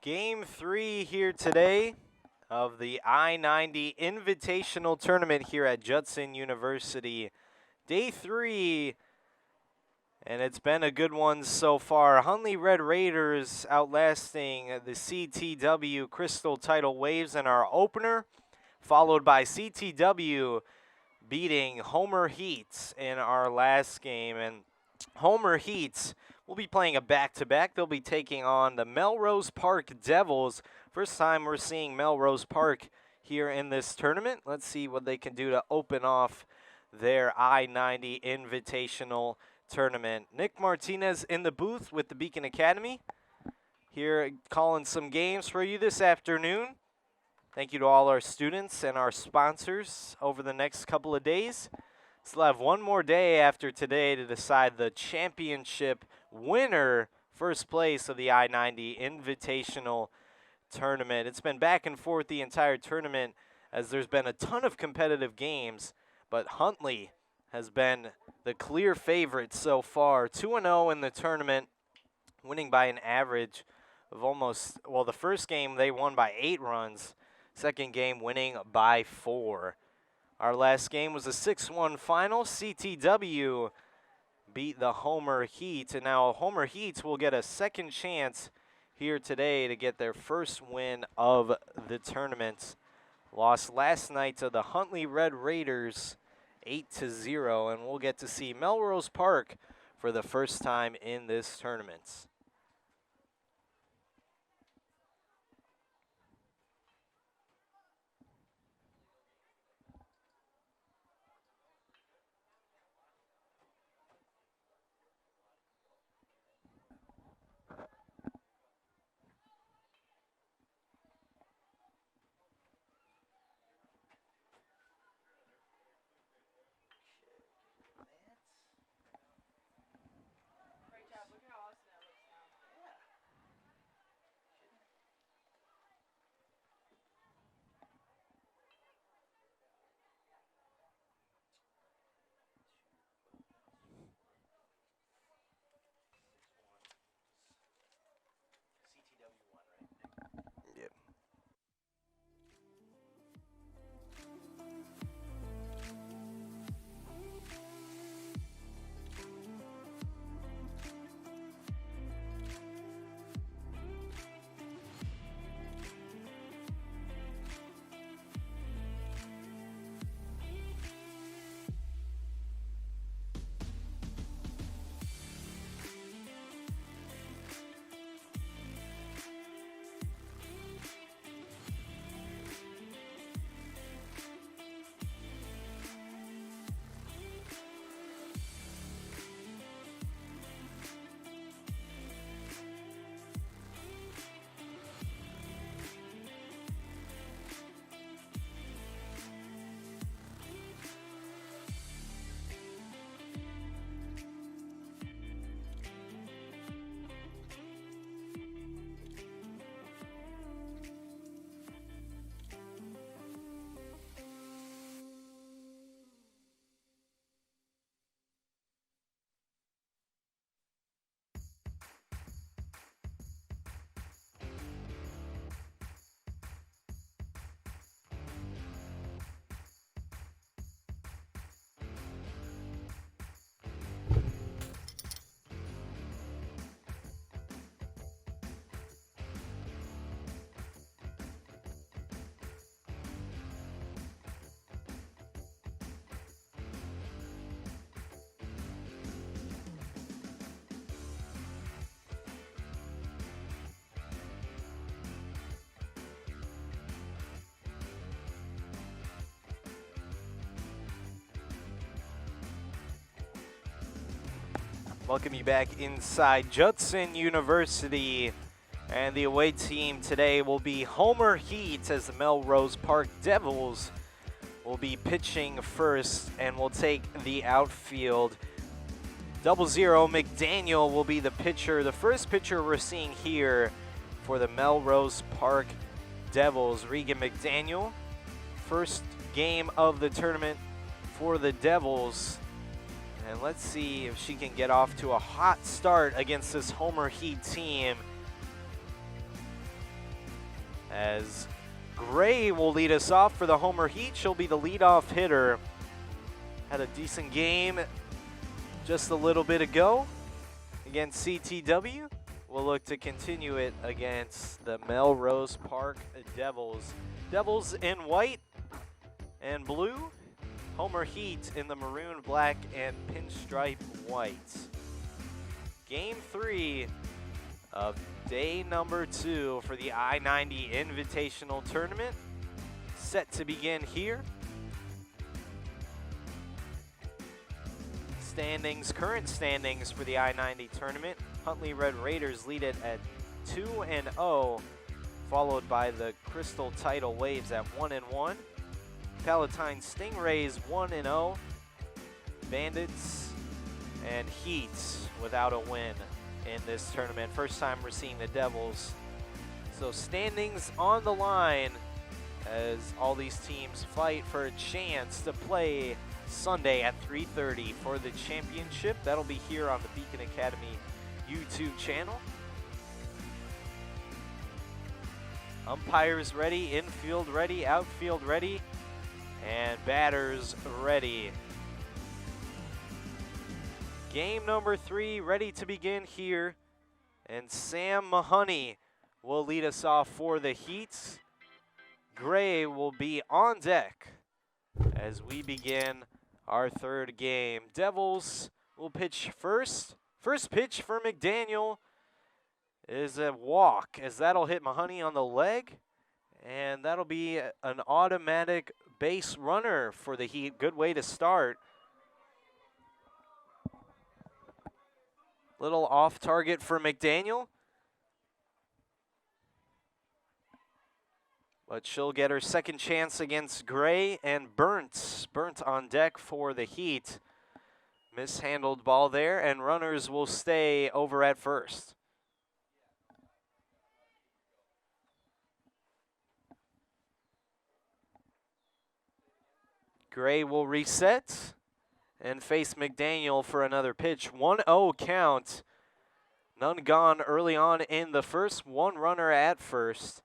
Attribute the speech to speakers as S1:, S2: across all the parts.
S1: Game 3 here today of the I-90 Invitational Tournament here at Judson University. Day 3, and it's been a good one so far. Huntley Red Raiders outlasting the CTW Crystal Tidal Waves in our opener, followed by CTW beating Homer Heats in our last game. And Homer Heats will be playing a back-to-back. They'll be taking on the Melrose Park Devils. First time we're seeing Melrose Park here in this tournament. Let's see what they can do to open off their I-90 Invitational Tournament. Nick Martinez in the booth with the Beacon Academy, here calling some games for you this afternoon. Thank you to all our students and our sponsors over the next couple of days. Still have one more day after today to decide the championship winner, first place of the I-90 Invitational Tournament. It's been back and forth the entire tournament as there's been a ton of competitive games, but Huntley has been the clear favorite so far. 2-0 in the tournament, winning by an average of almost, well, the first game they won by 8 runs. Second game winning by 4. Our last game was a 6-1 final. CTW beat the Homer Heat, and now Homer Heat will get a second chance here today to get their first win of the tournament. Lost last night to the Huntley Red Raiders 8-0, and we'll get to see Melrose Park for the first time in this tournament. Welcome you back inside Judson University, and the away team today will be Homer Heat as the Melrose Park Devils will be pitching first and will take the outfield. 0-0 McDaniel will be the pitcher, the first pitcher we're seeing here for the Melrose Park Devils. Regan McDaniel, first game of the tournament for the Devils. And let's see if she can get off to a hot start against this Homer Heat team. as Gray will lead us off for the Homer Heat. She'll be the leadoff hitter. Had a decent game just a little bit ago against CTW. We'll look to continue it against the Melrose Park Devils. Devils in white and blue. Homer Heat in the maroon, black, and pinstripe white. Game 3 of day number 2 for the I-90 Invitational Tournament. Set to begin here. Current standings for the I-90 tournament. Huntley Red Raiders lead it at 2-0, followed by the Crystal Tidal Waves at 1-1. Palatine Stingrays 1-0. Bandits and Heat without a win in this tournament. First time we're seeing the Devils. So standings on the line as all these teams fight for a chance to play Sunday at 3:30 for the championship. That'll be here on the Beacon Academy YouTube channel. Umpires ready, infield ready, outfield ready, and batters ready. Game number 3 ready to begin here, and Sam Mahoney will lead us off for the Heats. Gray will be on deck as we begin our third game. Devils will pitch first. First pitch for McDaniel is a walk, as that'll hit Mahoney on the leg, and that'll be an automatic base runner for the Heat. Good way to start. Little off target for McDaniel, but she'll get her second chance against Gray, and Burnt on deck for the Heat. Mishandled ball there, and runners will stay over at first. Gray will reset and face McDaniel for another pitch. 1-0 count. None gone early on in the first. One runner at first.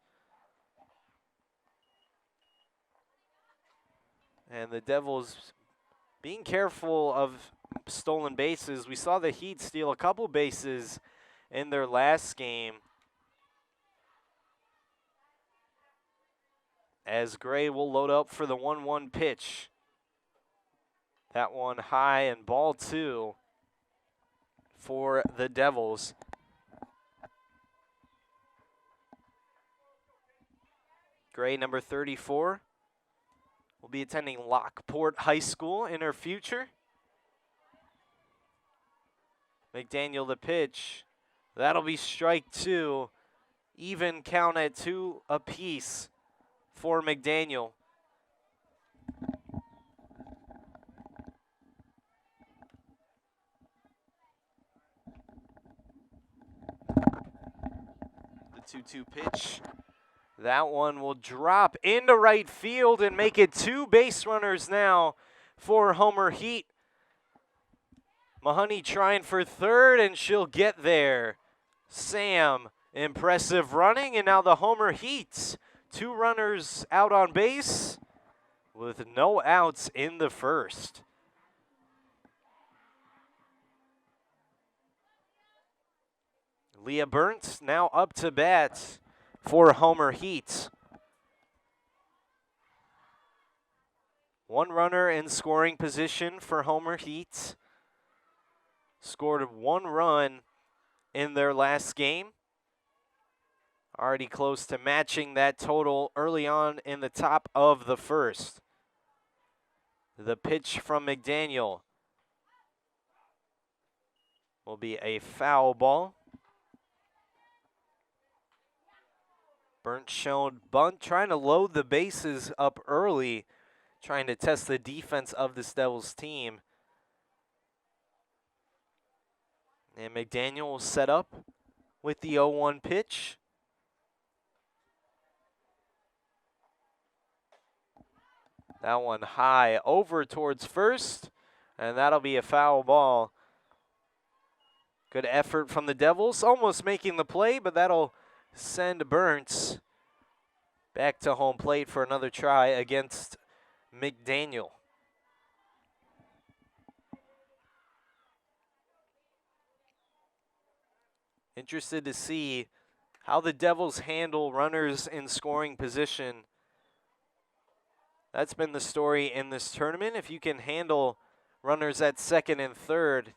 S1: And the Devils being careful of stolen bases. We saw the Heat steal a couple bases in their last game, as Gray will load up for the 1-1 pitch. That one high, and ball 2 for the Devils. Gray, number 34, will be attending Lockport High School in her future. McDaniel the pitch. That'll be strike 2. Even count at 2 apiece for McDaniel. The 2-2 pitch. That one will drop into right field and make it 2 base runners now for Homer Heat. Mahoney trying for third, and she'll get there. Sam, impressive running, and now the Homer Heat. 2 runners out on base with no outs in the first. Leah Burnt now up to bat for Homer Heat. 1 runner in scoring position for Homer Heat. Scored 1 run in their last game. Already close to matching that total early on in the top of the first. The pitch from McDaniel will be a foul ball. Burnt shown bunt, trying to load the bases up early, trying to test the defense of this Devils team. And McDaniel will set up with the 0-1 pitch. That one high over towards first, and that'll be a foul ball. Good effort from the Devils, almost making the play, but that'll send Burnt back to home plate for another try against McDaniel. Interested to see how the Devils handle runners in scoring position. That's been the story in this tournament. If you can handle runners at second and third,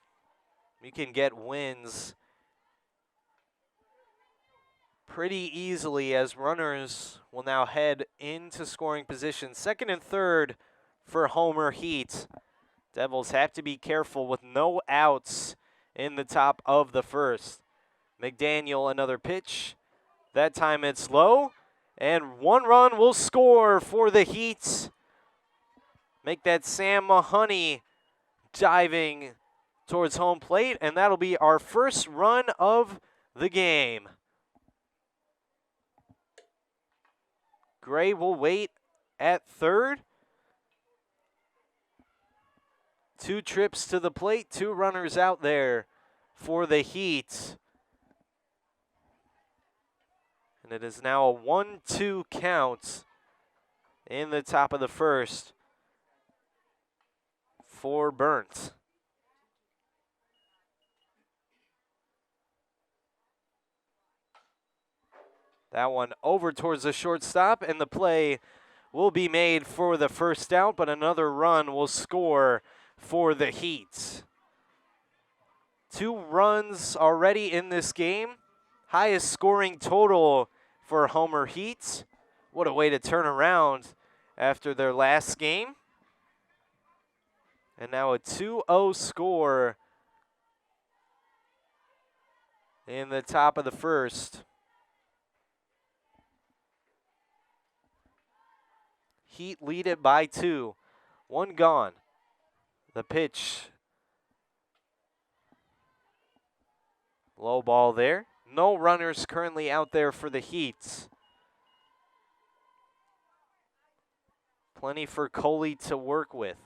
S1: you can get wins pretty easily, as runners will now head into scoring position. Second and third for Homer Heat. Devils have to be careful with no outs in the top of the first. McDaniel, another pitch. That time it's low, and one run will score for the Heat. Make that Sam Mahoney diving towards home plate, and that'll be our first run of the game. Gray will wait at third. 2 trips to the plate, 2 runners out there for the Heat. And it is now a 1-2 count in the top of the first for Burnt. That one over towards the shortstop, and the play will be made for the first out, but another run will score for the Heat. 2 runs already in this game. Highest scoring total for Homer Heat. What a way to turn around after their last game. And now a 2-0 score in the top of the first. Heat lead it by 2. 1 gone. The pitch. Low ball there. No runners currently out there for the Heat. Plenty for Coley to work with.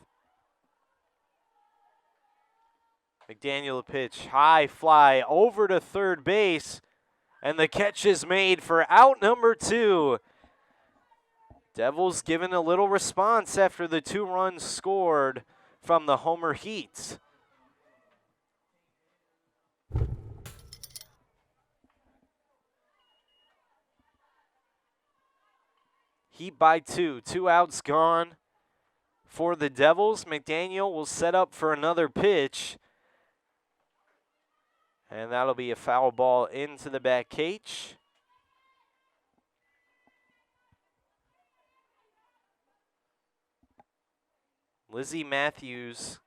S1: McDaniel pitch. High fly over to third base. And the catch is made for out number 2. Devils given a little response after the 2 runs scored from the Homer Heat. Heat by 2. 2 outs gone for the Devils. McDaniel will set up for another pitch. And that'll be a foul ball into the back cage. Lizzie Matthews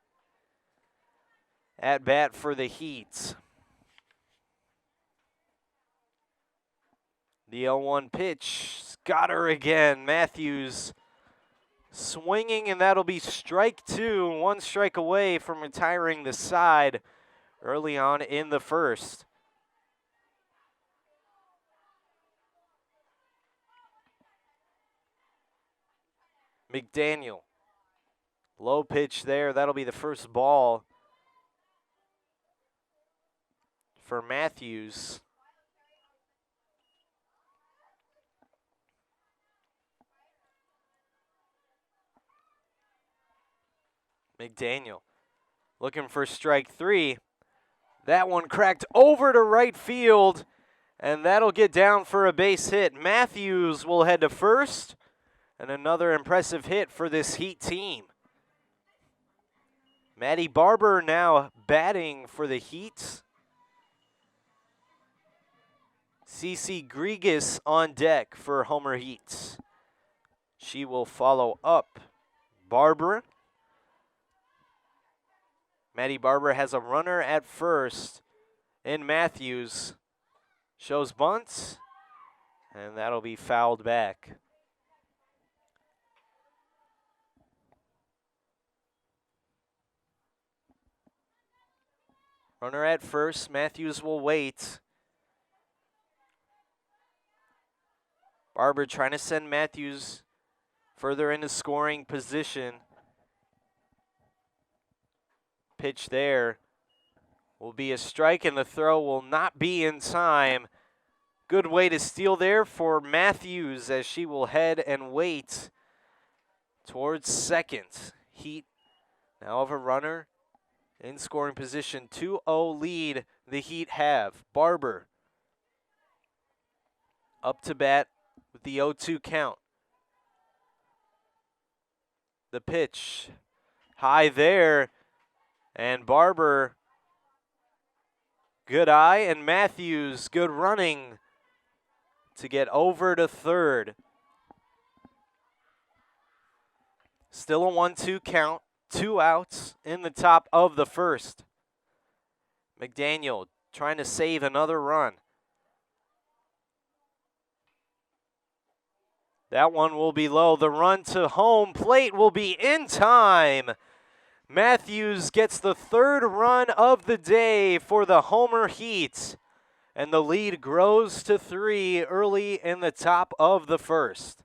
S1: at bat for the Heat. The 0-1 pitch. Got her again. Matthews swinging, and that'll be strike 2. 1 strike away from retiring the side early on in the first. McDaniel. Low pitch there. That'll be the first ball for Matthews. McDaniel looking for strike 3. That one cracked over to right field, and that'll get down for a base hit. Matthews will head to first, and another impressive hit for this Heat team. Maddie Barber now batting for the Heat. Cece Grigas on deck for Homer Heat. She will follow up Barber. Maddie Barber has a runner at first, and Matthews shows bunt, and that'll be fouled back. Runner at first. Matthews will wait. Barber trying to send Matthews further into scoring position. Pitch there will be a strike, and the throw will not be in time. Good way to steal there for Matthews as she will head and wait towards second. Heat now have a runner in scoring position. 2-0 lead the Heat have. Barber up to bat with the 0-2 count. The pitch high there, and Barber, good eye, and Matthews, good running to get over to third. Still a 1-2 count, 2 outs in the top of the first. McDaniel trying to save another run. That one will be low. The run to home plate will be in time. Matthews gets the third run of the day for the Homer Heat, and the lead grows to 3 early in the top of the first.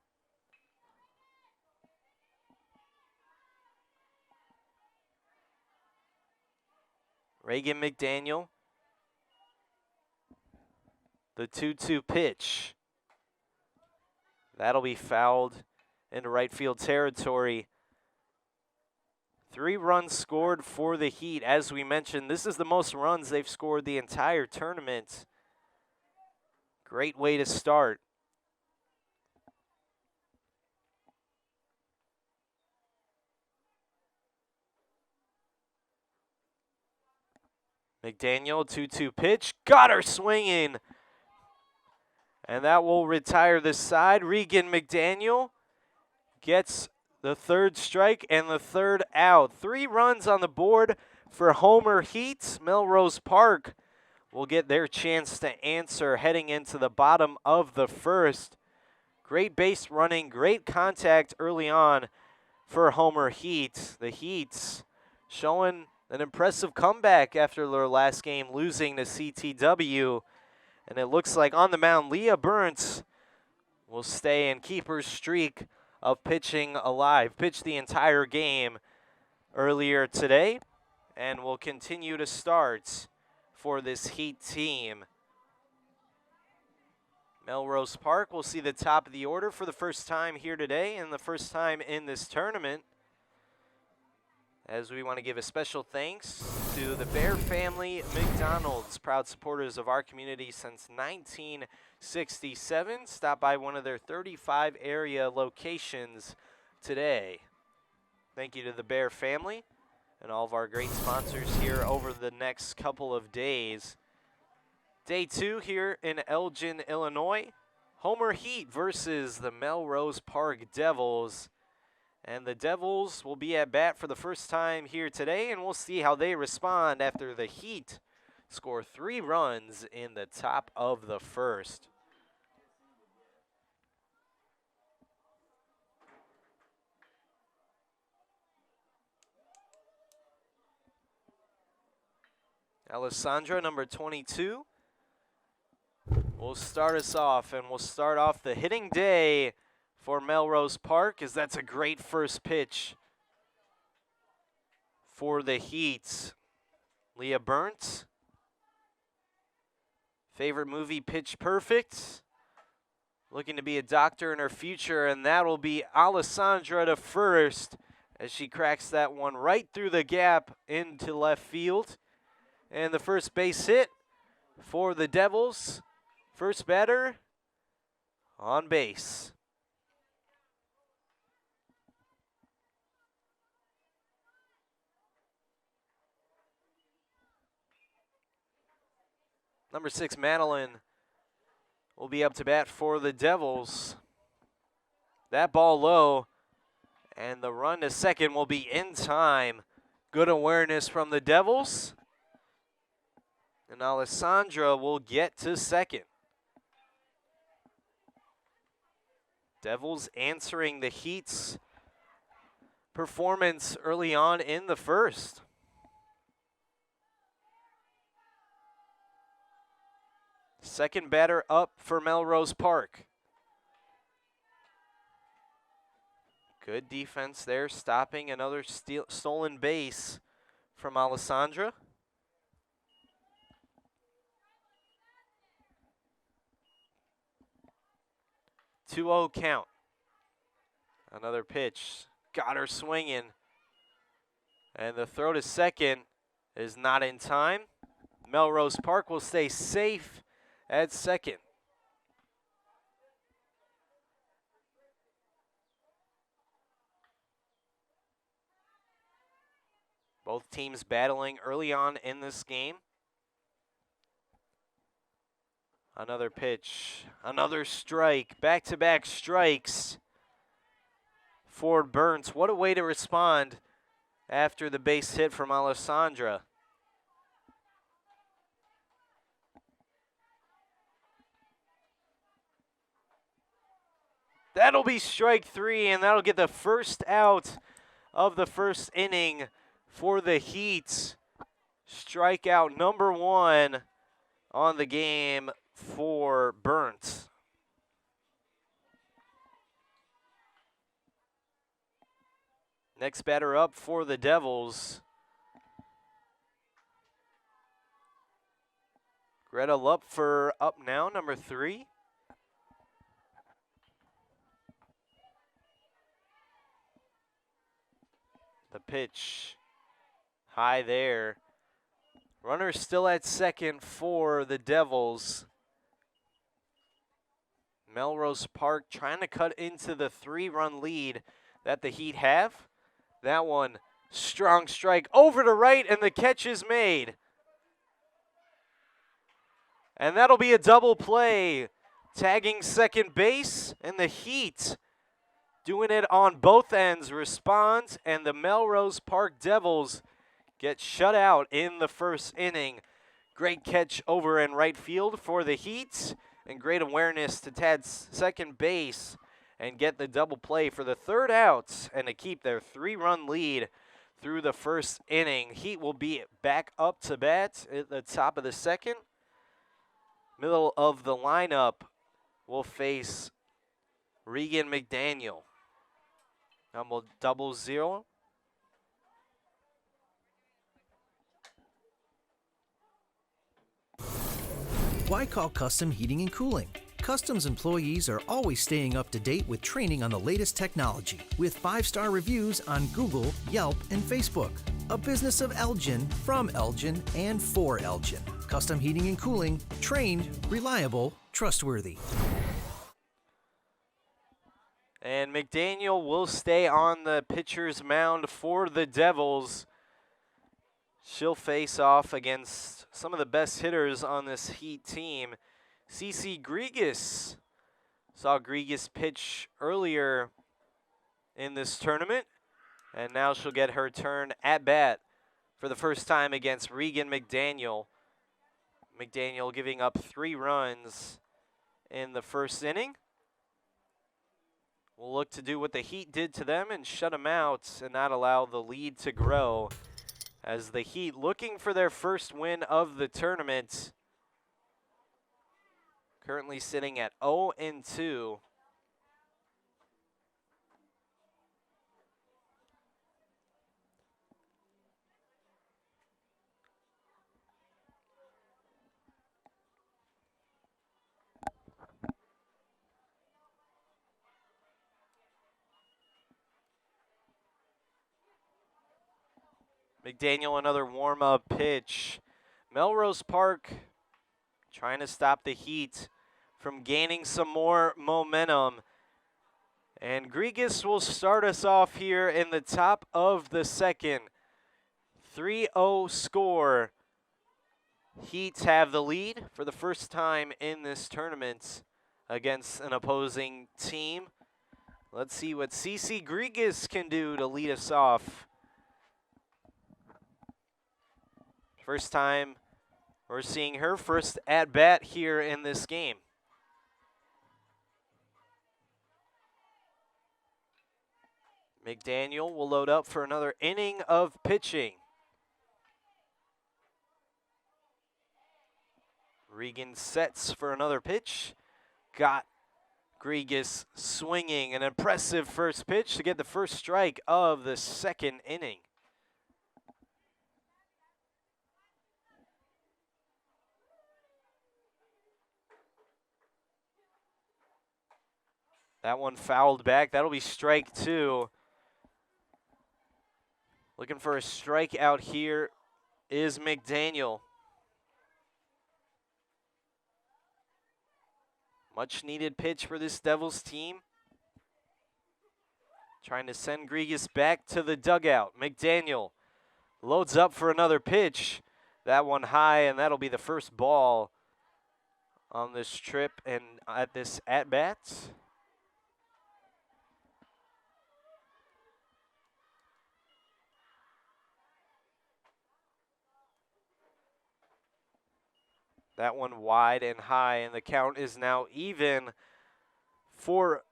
S1: Reagan McDaniel, the 2-2 pitch. That'll be fouled into right field territory. 3 runs scored for the Heat. As we mentioned, this is the most runs they've scored the entire tournament. Great way to start. McDaniel, 2-2 pitch, got her swinging. And that will retire the side. Regan McDaniel gets the third strike and the third out. 3 runs on the board for Homer Heat. Melrose Park will get their chance to answer heading into the bottom of the first. Great base running, great contact early on for Homer Heat. The Heats showing an impressive comeback after their last game, losing to CTW. And it looks like on the mound, Leah Burns will stay and keep her streak of pitching alive. Pitched the entire game earlier today and will continue to start for this Heat team. Melrose Park will see the top of the order for the first time here today and the first time in this tournament, as we want to give a special thanks to the Bear Family McDonald's, proud supporters of our community since 1967. Stop by one of their 35 area locations today. Thank you to the Bear family and all of our great sponsors here over the next couple of days. Day 2 here in Elgin, Illinois. Homer Heat versus the Melrose Park Devils. And the Devils will be at bat for the first time here today, and we'll see how they respond after the Heat score 3 runs in the top of the first. Alessandra, number 22, will start us off, and we'll start off the hitting day for Melrose Park, as that's a great first pitch for the Heat. Leah Burnt, favorite movie Pitch Perfect, looking to be a doctor in her future, and that'll be Alessandra to first as she cracks that one right through the gap into left field. And the first base hit for the Devils. First batter on base. Number 6, Madeline, will be up to bat for the Devils. That ball low, and the run to second will be in time. Good awareness from the Devils. And Alessandra will get to second. Devils answering the Heat's performance early on in the first. Second batter up for Melrose Park. Good defense there, stopping another stolen base from Alessandra. 2-0 count. Another pitch. Got her swinging. And the throw to second is not in time. Melrose Park will stay safe at second. Both teams battling early on in this game. Another pitch, another strike, back-to-back strikes for Burns. What a way to respond after the base hit from Alessandra. That'll be strike three, and that'll get the first out of the first inning for the Heat. Strikeout number one on the game for Burns. Next batter up for the Devils. Greta Lupfer up now, number 3. The pitch, high there. Runner still at second for the Devils. Melrose Park trying to cut into the 3-run lead that the Heat have. That one, strong strike over to right, and the catch is made. And that'll be a double play. Tagging second base, and the Heat doing it on both ends responds, and the Melrose Park Devils get shut out in the first inning. Great catch over in right field for the Heat, and great awareness to tag second base and get the double play for the third out and to keep their 3-run lead through the first inning. Heat will be back up to bat at the top of the second. Middle of the lineup will face Regan McDaniel. Number 00.
S2: Why call Custom Heating and Cooling? Custom's employees are always staying up to date with training on the latest technology, with 5-star reviews on Google, Yelp, and Facebook. A business of Elgin, from Elgin, and for Elgin. Custom Heating and Cooling, trained, reliable, trustworthy.
S1: And McDaniel will stay on the pitcher's mound for the Devils. She'll face off against some of the best hitters on this Heat team. Cece Grigas. Saw Grigas pitch earlier in this tournament, and now she'll get her turn at bat for the first time against Regan McDaniel. McDaniel giving up 3 runs in the first inning. We'll look to do what the Heat did to them and shut them out and not allow the lead to grow, as the Heat looking for their first win of the tournament. Currently sitting at 0-2. McDaniel, another warm-up pitch. Melrose Park trying to stop the Heat from gaining some more momentum. And Grigas will start us off here in the top of the second. 3-0 score. Heat have the lead for the first time in this tournament against an opposing team. Let's see what Cece Grigas can do to lead us off. First time we're seeing her first at-bat here in this game. McDaniel will load up for another inning of pitching. Regan sets for another pitch. Got Grigas swinging, an impressive first pitch to get the first strike of the second inning. That one fouled back. That'll be strike 2. Looking for a strikeout here is McDaniel. Much needed pitch for this Devils team. Trying to send Grigas back to the dugout. McDaniel loads up for another pitch. That one high, and that'll be the first ball on this trip and at this at-bat. That one wide and high, and the count is now even for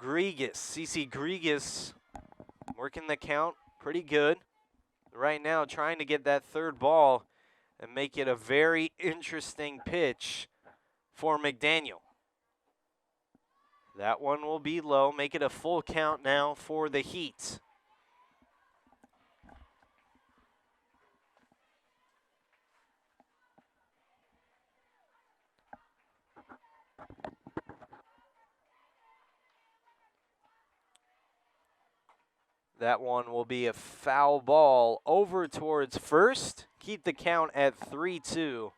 S1: Grigas. CC Grigas working the count pretty good right now, trying to get that third ball and make it a very interesting pitch for McDaniel. That one will be low, make it a full count now for the Heat. That one will be a foul ball over towards first. Keep the count at 3-2.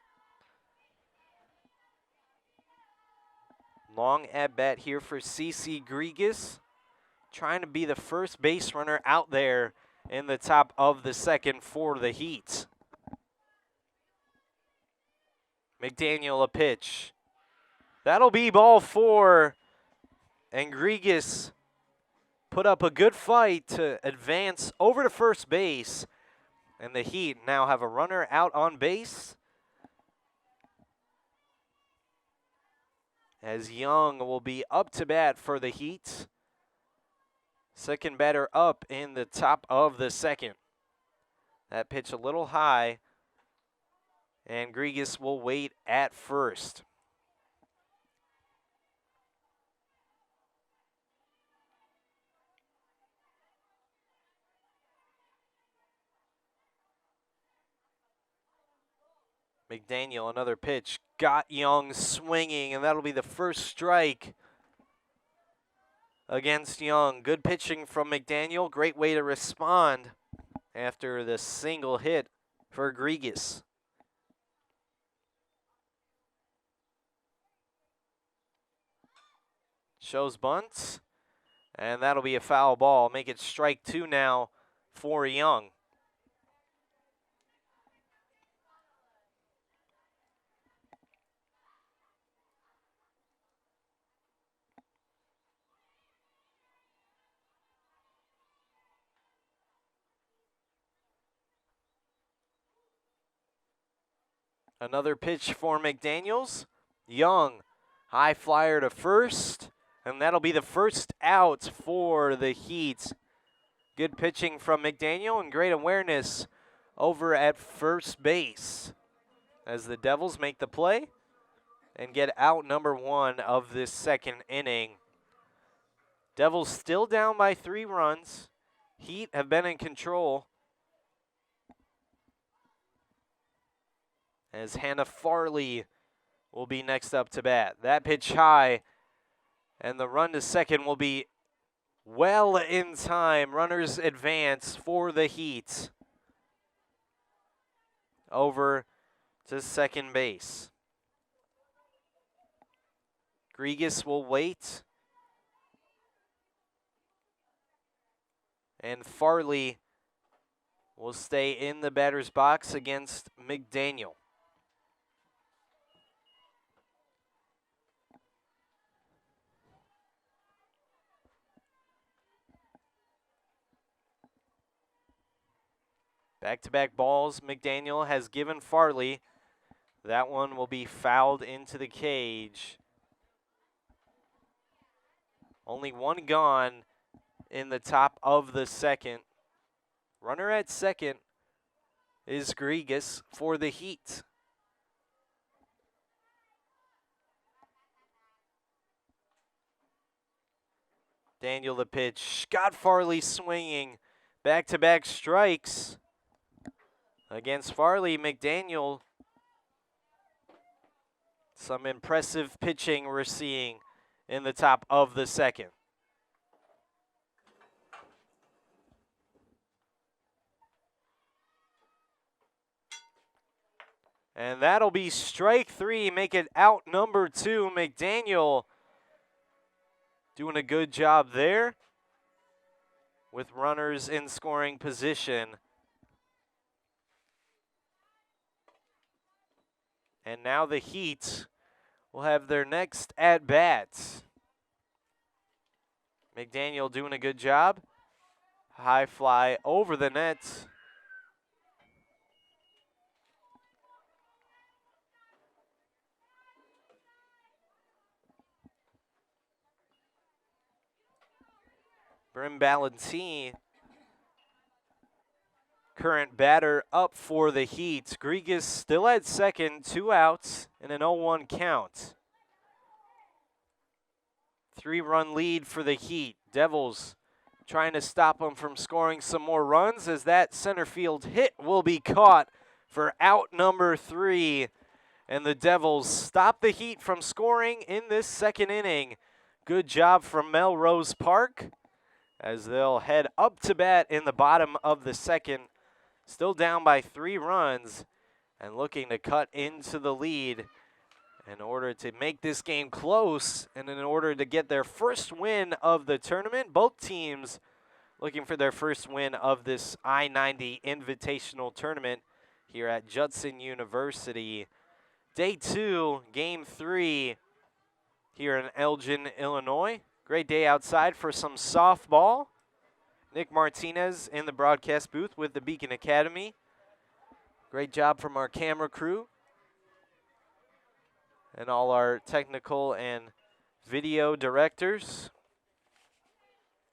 S1: Long at bat here for CC Grigas. Trying to be the first base runner out there in the top of the second for the Heat. McDaniel a pitch. That'll be ball 4. And Grigas put up a good fight to advance over to first base. And the Heat now have a runner out on base, as Young will be up to bat for the Heat. Second batter up in the top of the second. That pitch a little high, and Grigas will wait at first. McDaniel, another pitch, got Young swinging, and that'll be the first strike against Young. Good pitching from McDaniel, great way to respond after the single hit for Grigas. Shows bunts, and that'll be a foul ball. Make it strike 2 now for Young. Another pitch for McDaniels. Young, high flyer to first, and that'll be the first out for the Heat. Good pitching from McDaniel and great awareness over at first base as the Devils make the play and get out number 1 of this second inning. Devils still down by 3 runs. Heat have been in control, as Hannah Farley will be next up to bat. That pitch high, and the run to second will be well in time. Runners advance for the Heat over to second base. Grigas will wait, and Farley will stay in the batter's box against McDaniel. Back-to-back balls McDaniel has given Farley. That one will be fouled into the cage. Only one gone in the top of the second. Runner at second is Grigas for the Heat. Daniel the pitch. Got Farley swinging. Back-to-back strikes against Farley. McDaniel, some impressive pitching we're seeing in the top of the second. And that'll be strike three, make it out number 2. McDaniel doing a good job there with runners in scoring position. And now the Heat will have their next at-bats. McDaniel doing a good job. High fly over the net. Brim Ballantine, current batter up for the Heat. Grigas still at second, 2 outs, and an 0-1 count. 3-run lead for the Heat. Devils trying to stop them from scoring some more runs as that center field hit will be caught for out number 3. And the Devils stop the Heat from scoring in this second inning. Good job from Melrose Park as they'll head up to bat in the bottom of the second. Still down by 3 runs and looking to cut into the lead in order to make this game close and in order to get their first win of the tournament. Both teams looking for their first win of this I-90 Invitational Tournament here at Judson University. Day 2, Game 3 here in Elgin, Illinois. Great day outside for some softball. Nick Martinez in the broadcast booth with the Beacon Academy. Great job from our camera crew and all our technical and video directors.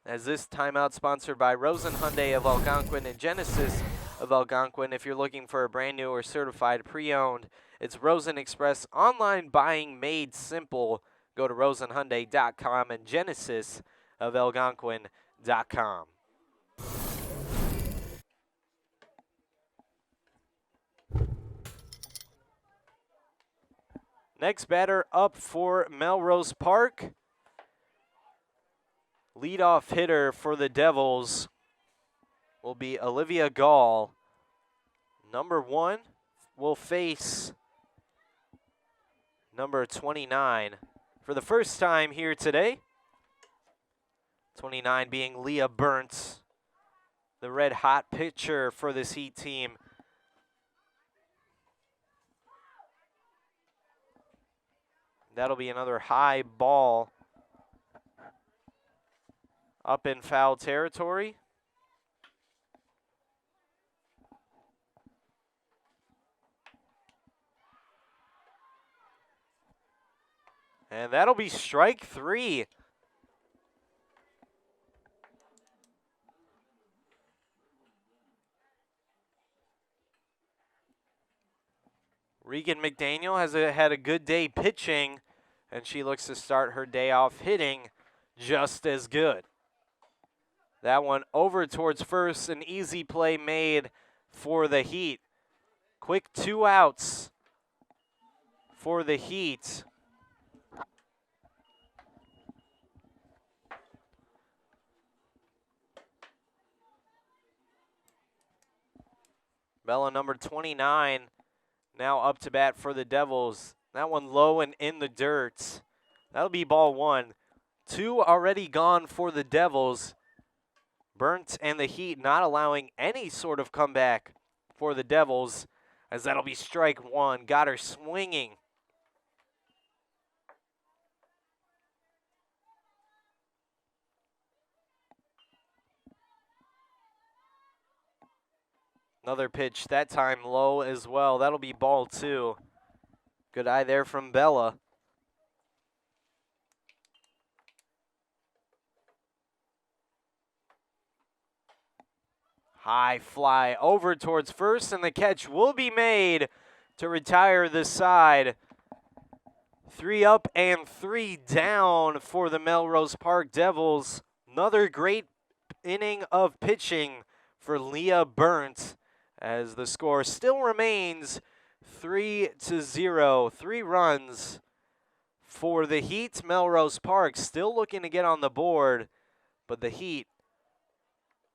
S1: As this timeout sponsored by Rosen Hyundai of Algonquin and Genesis of Algonquin. If you're looking for a brand new or certified pre-owned, it's Rosen Express online buying made simple. Go to rosenhyundai.com and Genesis of Algonquin.com. Next batter up for Melrose Park. Leadoff hitter for the Devils will be Olivia Gall. Number 1 will face number 29 for the first time here today. 29 being Leah Burnt, the red-hot pitcher for this Heat team. That'll be another high ball up in foul territory. And that'll be strike 3. Regan McDaniel has had a good day pitching, and she looks to start her day off hitting just as good. That one over towards first, an easy play made for the Heat. Quick 2 outs for the Heat. Bella, number 29, now up to bat for the Devils. That one low and in the dirt. That'll be ball 1. 2 already gone for the Devils. Burnt and the Heat not allowing any sort of comeback for the Devils, as that'll be strike 1. Got her swinging. Another pitch, that time low as well. That'll be ball 2. Good eye there from Bella. High fly over towards first, and the catch will be made to retire the side. 3 up and 3 down for the Melrose Park Devils. Another great inning of pitching for Leah Burnt, as the score still remains 3-0. 3 runs for the Heat. Melrose Park still looking to get on the board, but the Heat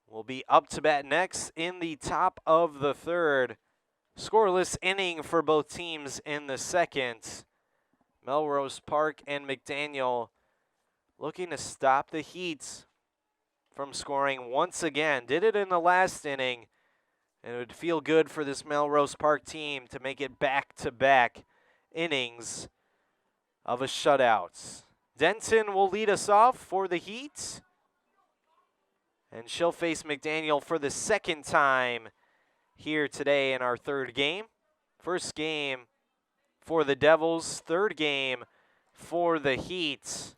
S1: will be up to bat next in the top of the third. Scoreless inning for both teams in the second. Melrose Park and McDaniel looking to stop the Heat from scoring once again. Did it in the last inning, and it would feel good for this Melrose Park team to make it back-to-back innings of a shutout. Denton will lead us off for the Heat, and she'll face McDaniel for the second time here today in our third game. First game for the Devils, third game for the Heat.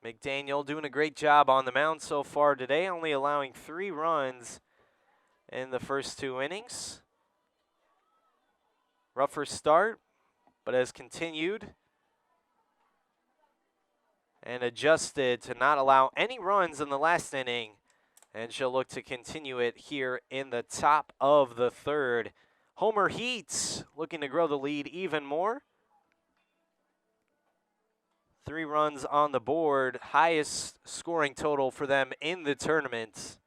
S1: McDaniel doing a great job on the mound so far today, only allowing 3 runs in the first 2 innings. Rougher start, but has continued and adjusted to not allow any runs in the last inning, and she'll look to continue it here in the top of the third. Homer Heat looking to grow the lead even more. 3 runs on the board, highest scoring total for them in the tournament.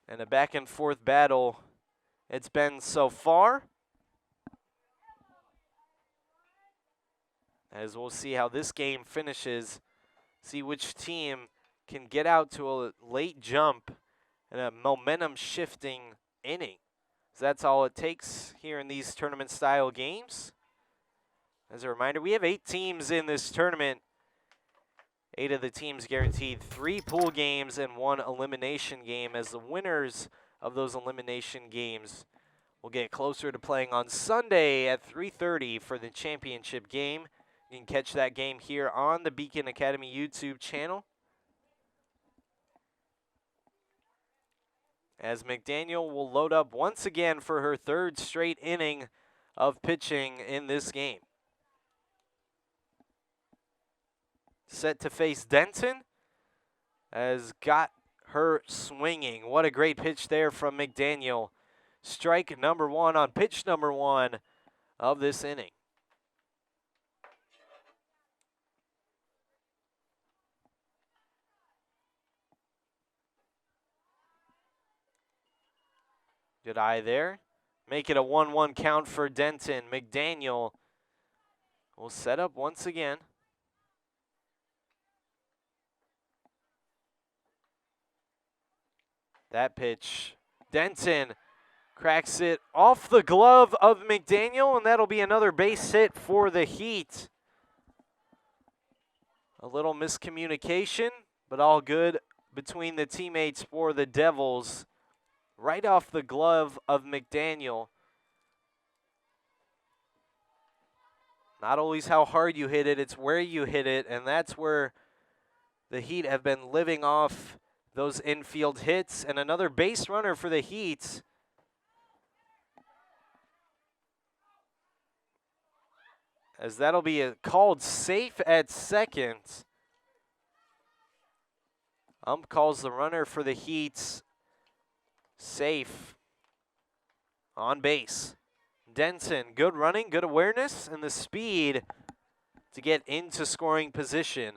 S1: And a back and forth battle it's been so far. As we'll see how this game finishes, see which team can get out to a late jump and a momentum shifting inning. So that's all it takes here in these tournament style games. As a reminder, we have 8 teams in this tournament. 8 of the teams guaranteed 3 pool games and 1 elimination game, as the winners of those elimination games will get closer to playing on Sunday at 3:30 for the championship game. You can catch that game here on the Beacon Academy YouTube channel. As McDaniel will load up once again for her 3rd straight inning of pitching in this game. Set to face Denton, has got her swinging. What a great pitch there from McDaniel. Strike number 1 on pitch number 1 of this inning. Good eye there. Make it a 1-1 count for Denton. McDaniel will set up once again. That pitch, Denton cracks it off the glove of McDaniel, and that'll be another base hit for the Heat. A little miscommunication, but all good between the teammates for the Devils. Right off the glove of McDaniel. Not always how hard you hit it, it's where you hit it, and that's where the Heat have been living off those infield hits. And another base runner for the Heat. As that'll be called safe at second. Calls the runner for the Heat safe on base. Denton, good running, good awareness, and the speed to get into scoring position.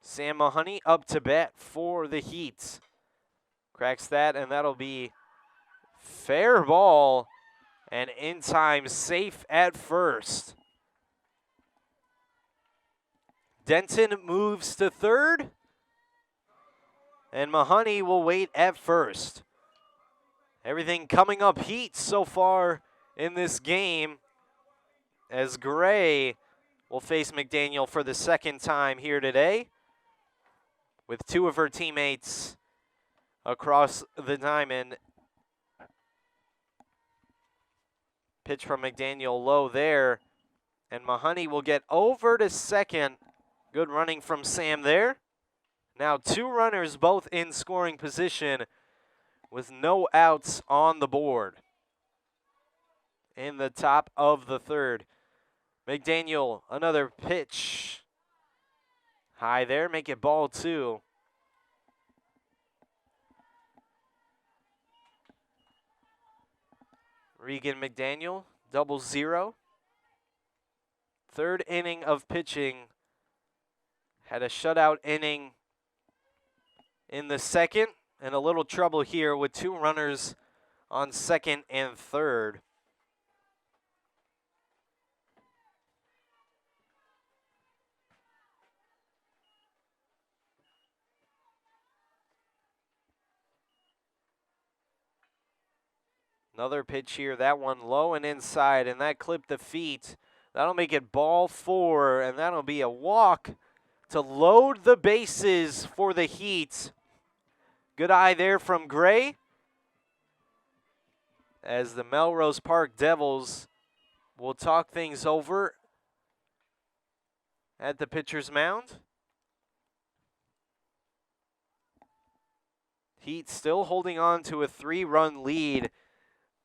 S1: Sam Mahoney up to bat for the Heat. Cracks that, and that'll be fair ball, and in time, safe at first. Denton moves to third, and Mahoney will wait at first. Everything coming up Heat so far in this game, as Gray will face McDaniel for the second time here today, with 2 of her teammates across the diamond. Pitch from McDaniel low there, and Mahoney will get over to second. Good running from Sam there. Now 2 runners both in scoring position with no outs on the board in the top of the third. McDaniel, another pitch. High there, make it ball 2. Regan McDaniel, 0-0. Third inning of pitching. Had a shutout inning in the second, and a little trouble here with 2 runners on second and third. Another pitch here, that one low and inside, and that clipped the feet. That'll make it ball 4, and that'll be a walk to load the bases for the Heat. Good eye there from Gray, as the Melrose Park Devils will talk things over at the pitcher's mound. Heat still holding on to a 3-run lead,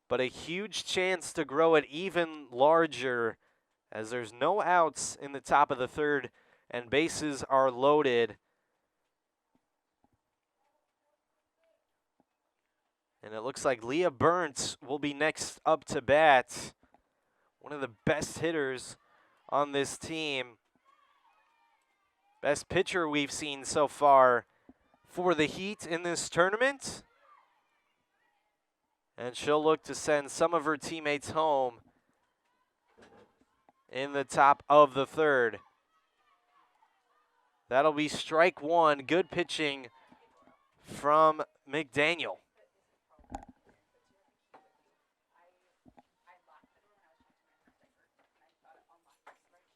S1: but a huge chance to grow it even larger, as there's no outs in the top of the third and bases are loaded. And it looks like Leah Burnt will be next up to bat. One of the best hitters on this team. Best pitcher we've seen so far for the Heat in this tournament. And she'll look to send some of her teammates home in the top of the third. That'll be strike 1. Good pitching from McDaniel.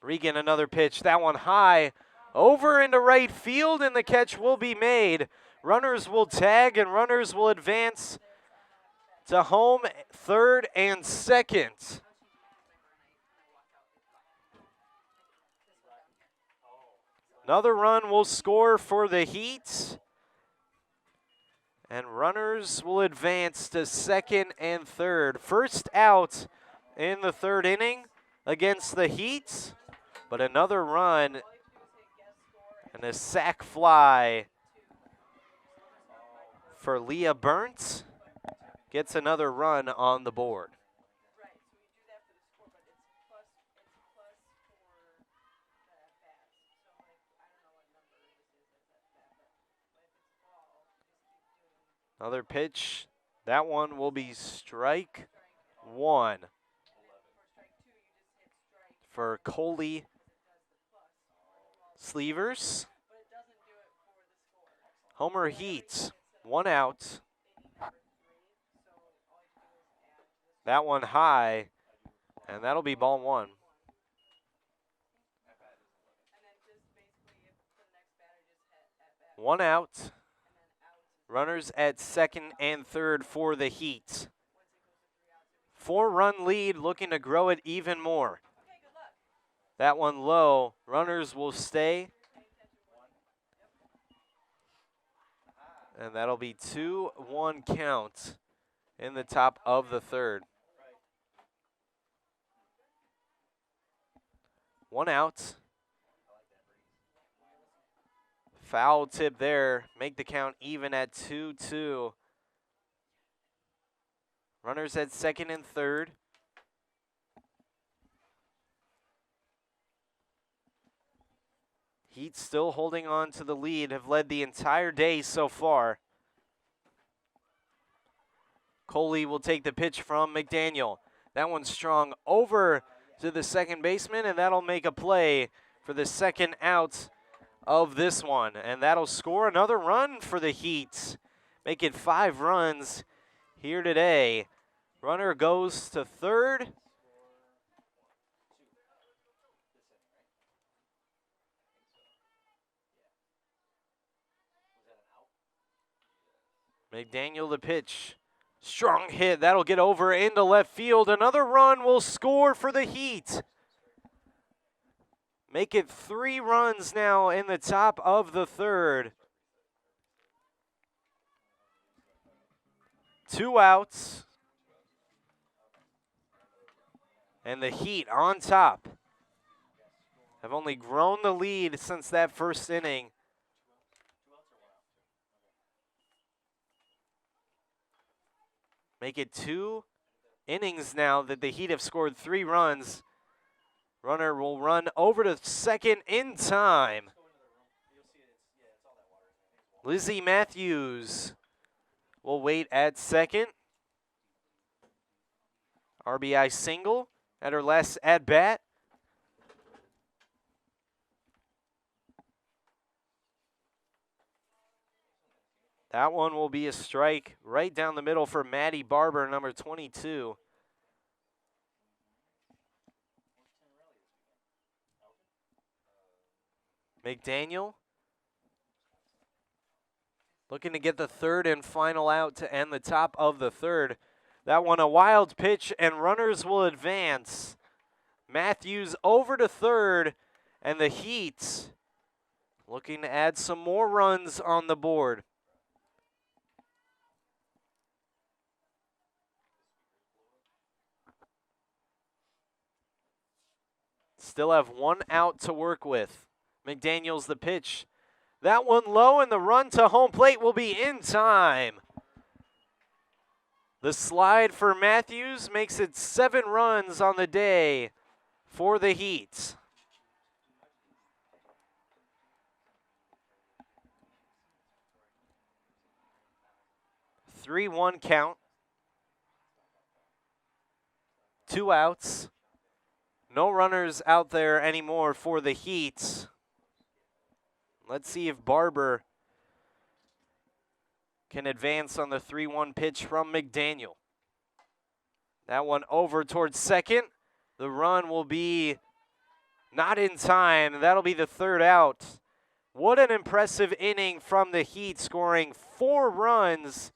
S1: Regan, another pitch. That one high. Over into right field, and the catch will be made. Runners will tag, and runners will advance to home, third and second. Another run will score for the Heat. And runners will advance to second and third. First out in the third inning against the Heat. But another run and a sac fly for Leah Burnt. Gets another run on the board. Another pitch. That one will be strike 1 for Coley Sleevers. Homer Heat, 1 out. That one high, and that'll be ball 1. One out. Runners at second and third for the Heat. 4-run lead, looking to grow it even more. That one low. Runners will stay. And that'll be 2-1 count in the top of the third. 1 out. Foul tip there. Make the count even at 2-2. Runners at second and third. Heat still holding on to the lead, have led the entire day so far. Coley will take the pitch from McDaniel. That one's strong over to the second baseman, and that'll make a play for the second out of this one. And that'll score another run for the Heat. Make it 5 runs here today. Runner goes to third. McDaniel the pitch. Strong hit. That'll get over into left field. Another run will score for the Heat. Make it 3 runs now in the top of the third. 2 outs. And the Heat on top have only grown the lead since that first inning. Make it 2 innings now that the Heat have scored 3 runs. Runner will run over to second in time. Lizzie Matthews will wait at second. RBI single at her last at-bat. That one will be a strike right down the middle for Maddie Barber, number 22. McDaniel looking to get the third and final out to end the top of the third. That one a wild pitch, and runners will advance. Matthews over to third, and the Heat looking to add some more runs on the board. Still have 1 out to work with. McDaniel's the pitch. That one low, and the run to home plate will be in time. The slide for Matthews makes it 7 runs on the day for the Heat. A 3-1 count. 2 outs. No runners out there anymore for the Heat. Let's see if Barber can advance on the 3-1 pitch from McDaniel. That one over towards second. The run will be not in time. That'll be the 3rd out. What an impressive inning from the Heat, scoring 4 runs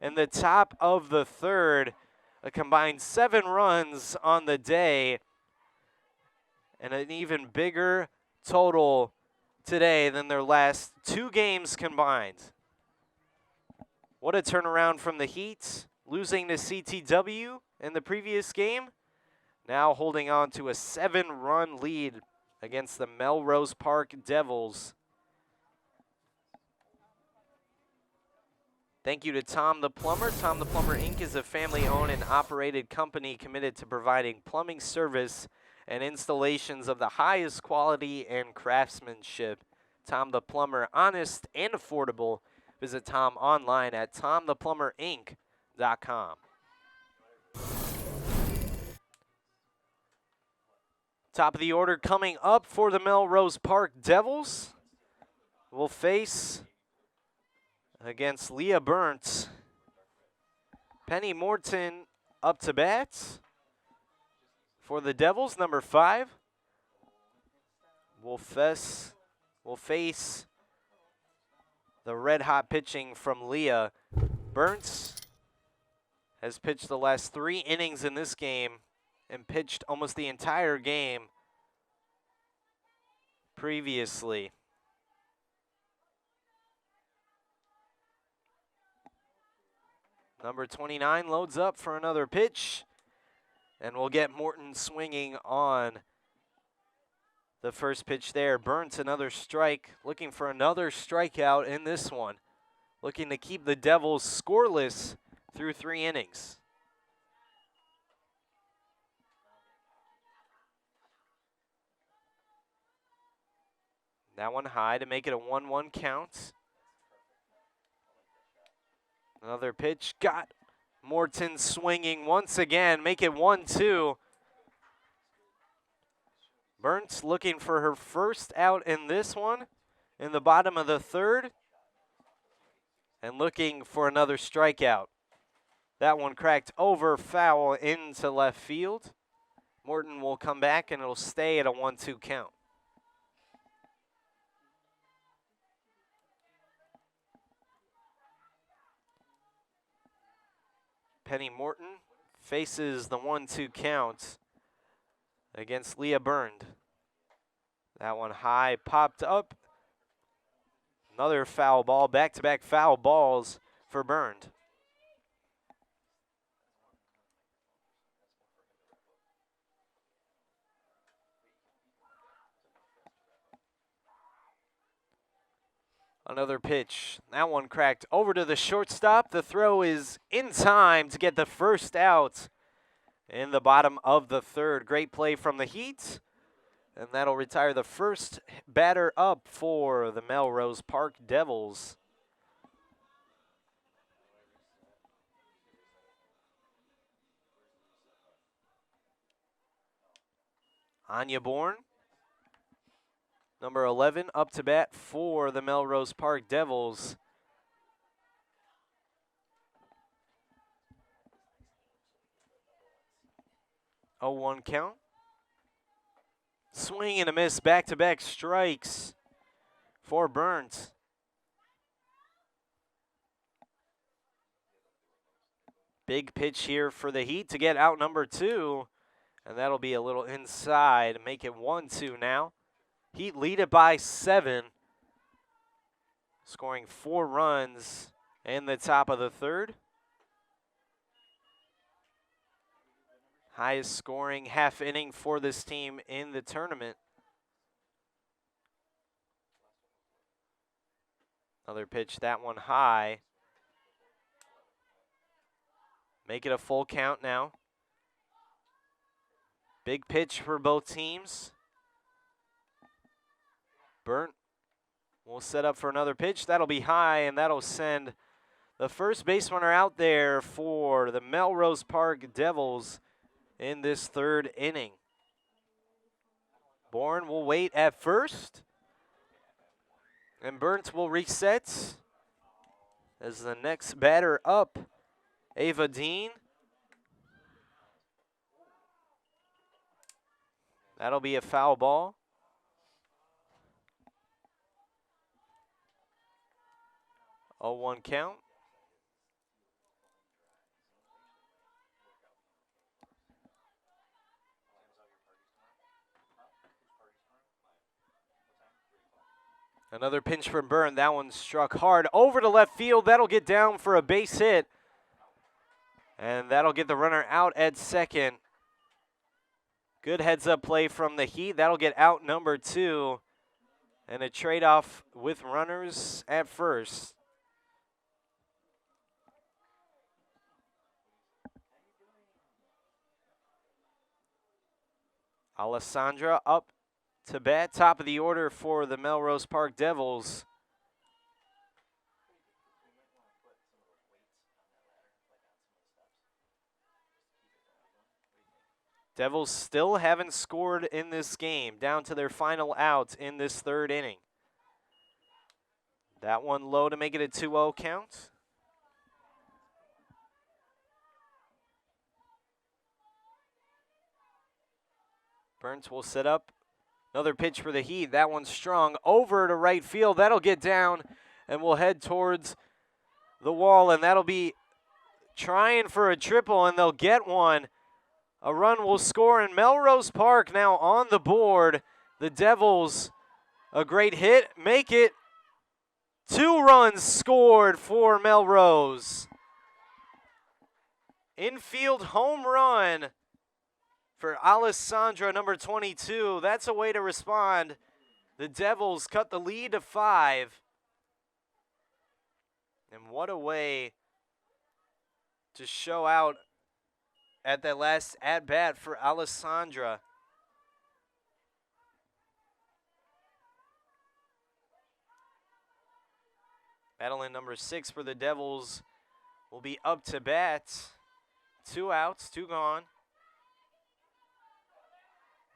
S1: in the top of the 3rd. A combined 7 runs on the day, and an even bigger total today than their last 2 games combined. What a turnaround from the Heat, losing to CTW in the previous game, now holding on to a 7-run lead against the Melrose Park Devils. Thank you to Tom the Plumber. Tom the Plumber, Inc. is a family-owned and operated company committed to providing plumbing service and installations of the highest quality and craftsmanship. Tom the Plumber, honest and affordable. Visit Tom online at tomtheplumberinc.com. Top of the order coming up for the Melrose Park Devils. Will face against Leah Burnt. Penny Morton up to bat for the Devils, number 5. Will face the red-hot pitching from Leah. Burnt has pitched the last 3 innings in this game and pitched almost the entire game previously. Number 29 loads up for another pitch, and we'll get Morton swinging on the first pitch there. Burns another strike, looking for another strikeout in this one, looking to keep the Devils scoreless through 3 innings. That one high to make it a 1-1 count. Another pitch, got Morton swinging once again, make it 1-2. Burns looking for her first out in this one in the bottom of the 3rd and looking for another strikeout. That one cracked over, foul into left field. Morton will come back and it'll stay at a 1-2 count. Penny Morton faces the 1-2 count against Leah Burned. That one high, popped up. Another foul ball, back-to-back foul balls for Burned. Another pitch. That one cracked over to the shortstop. The throw is in time to get the first out in the bottom of the third. Great play from the Heat. And that'll retire the first batter up for the Melrose Park Devils. Anya Bourne, number 11, up to bat for the Melrose Park Devils. Oh, 1 count. Swing and a miss, back-to-back strikes for Burns. Big pitch here for the Heat to get out number 2. And that'll be a little inside, make it 1-2 now. Heat lead it by 7, scoring 4 runs in the top of the third. Highest scoring half inning for this team in the tournament. Another pitch, that one high. Make it a full count now. Big pitch for both teams. Burnt will set up for another pitch. That'll be high, and that'll send the first base runner out there for the Melrose Park Devils in this third inning. Bourne will wait at first, and Burnt will reset as the next batter up, Ava Dean. That'll be a foul ball. Oh, 1 count. Another pinch from Byrne. That one struck hard over to left field. That'll get down for a base hit. And that'll get the runner out at second. Good heads-up play from the Heat. That'll get out number 2. And a trade-off with runners at first. Alessandra up to bat, top of the order for the Melrose Park Devils. Devils still haven't scored in this game, down to their final out in this third inning. That one low to make it a 2-0 count. Burns will set up. Another pitch for the Heat. That one's strong over to right field. That'll get down and will head towards the wall, and that'll be trying for a triple, and they'll get one. A run will score, in Melrose Park now on the board. The Devils, a great hit, make it 2 runs scored for Melrose. Infield home run for Alessandra, number 22. That's a way to respond. The Devils cut the lead to 5. And what a way to show out at that last at-bat for Alessandra. Battling number 6 for the Devils will be up to bat. 2 outs, 2 gone.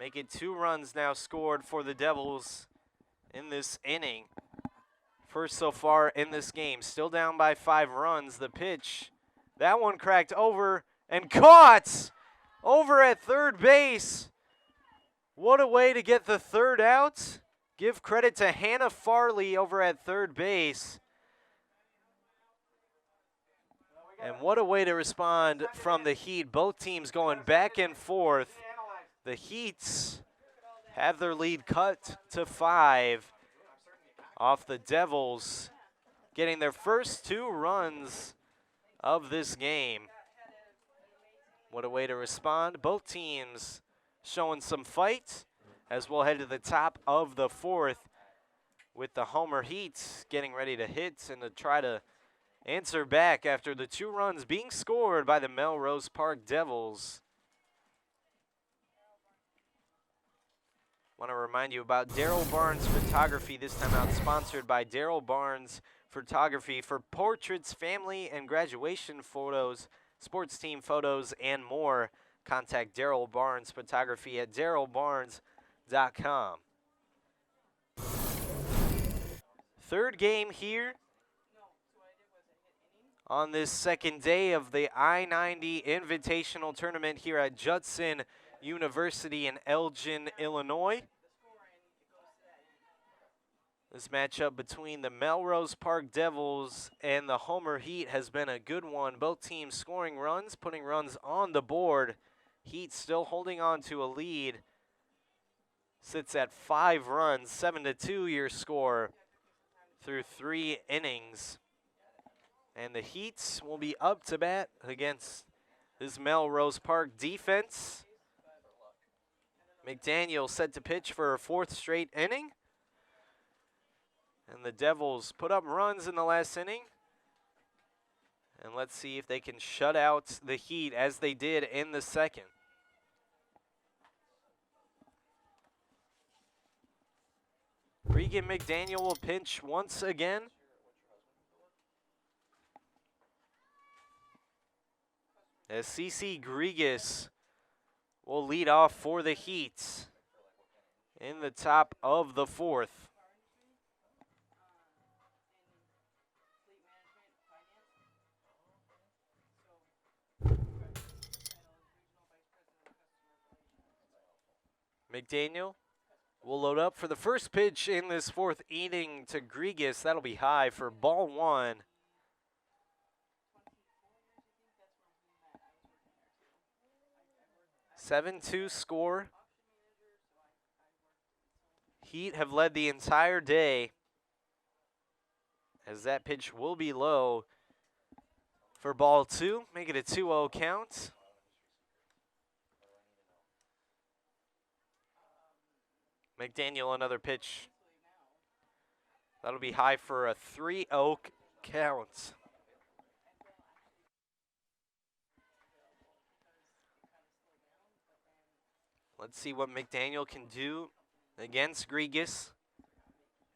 S1: Make it 2 runs now scored for the Devils in this inning. First so far in this game. Still down by 5 runs. The pitch, that one cracked over and caught over at third base. What a way to get the third out. Give credit to Hannah Farley over at third base. And what a way to respond from the Heat. Both teams going back and forth. The Heats have their lead cut to 5 off the Devils, getting their first 2 runs of this game. What a way to respond. Both teams showing some fight as we'll head to the top of the 4th with the Homer Heat getting ready to hit and to try to answer back after the 2 runs being scored by the Melrose Park Devils. Want to remind you about Daryl Barnes Photography, this time out sponsored by Daryl Barnes Photography for portraits, family and graduation photos, sports team photos, and more. Contact Daryl Barnes Photography at darylbarnes.com. Third game here on this second day of the I-90 Invitational Tournament here at Judson University in Elgin, Illinois. This matchup between the Melrose Park Devils and the Homer Heat has been a good one. Both teams scoring runs, putting runs on the board. Heat still holding on to a lead. Sits at 5 runs, 7-2 your score through 3 innings. And the Heats will be up to bat against this Melrose Park defense. McDaniel set to pitch for a 4th straight inning. And the Devils put up runs in the last inning. And let's see if they can shut out the Heat as they did in the second. Regan McDaniel will pinch once again. As CC Grigas will lead off for the Heat in the top of the 4th. McDaniel will load up for the first pitch in this 4th inning to Grigas. That'll be high for ball 1. (7-2) score. Heat have led the entire day as that pitch will be low for ball 2. Make it a 2-0 count. McDaniel another pitch. That'll be high for a 3-0 count. Let's see what McDaniel can do against Grigas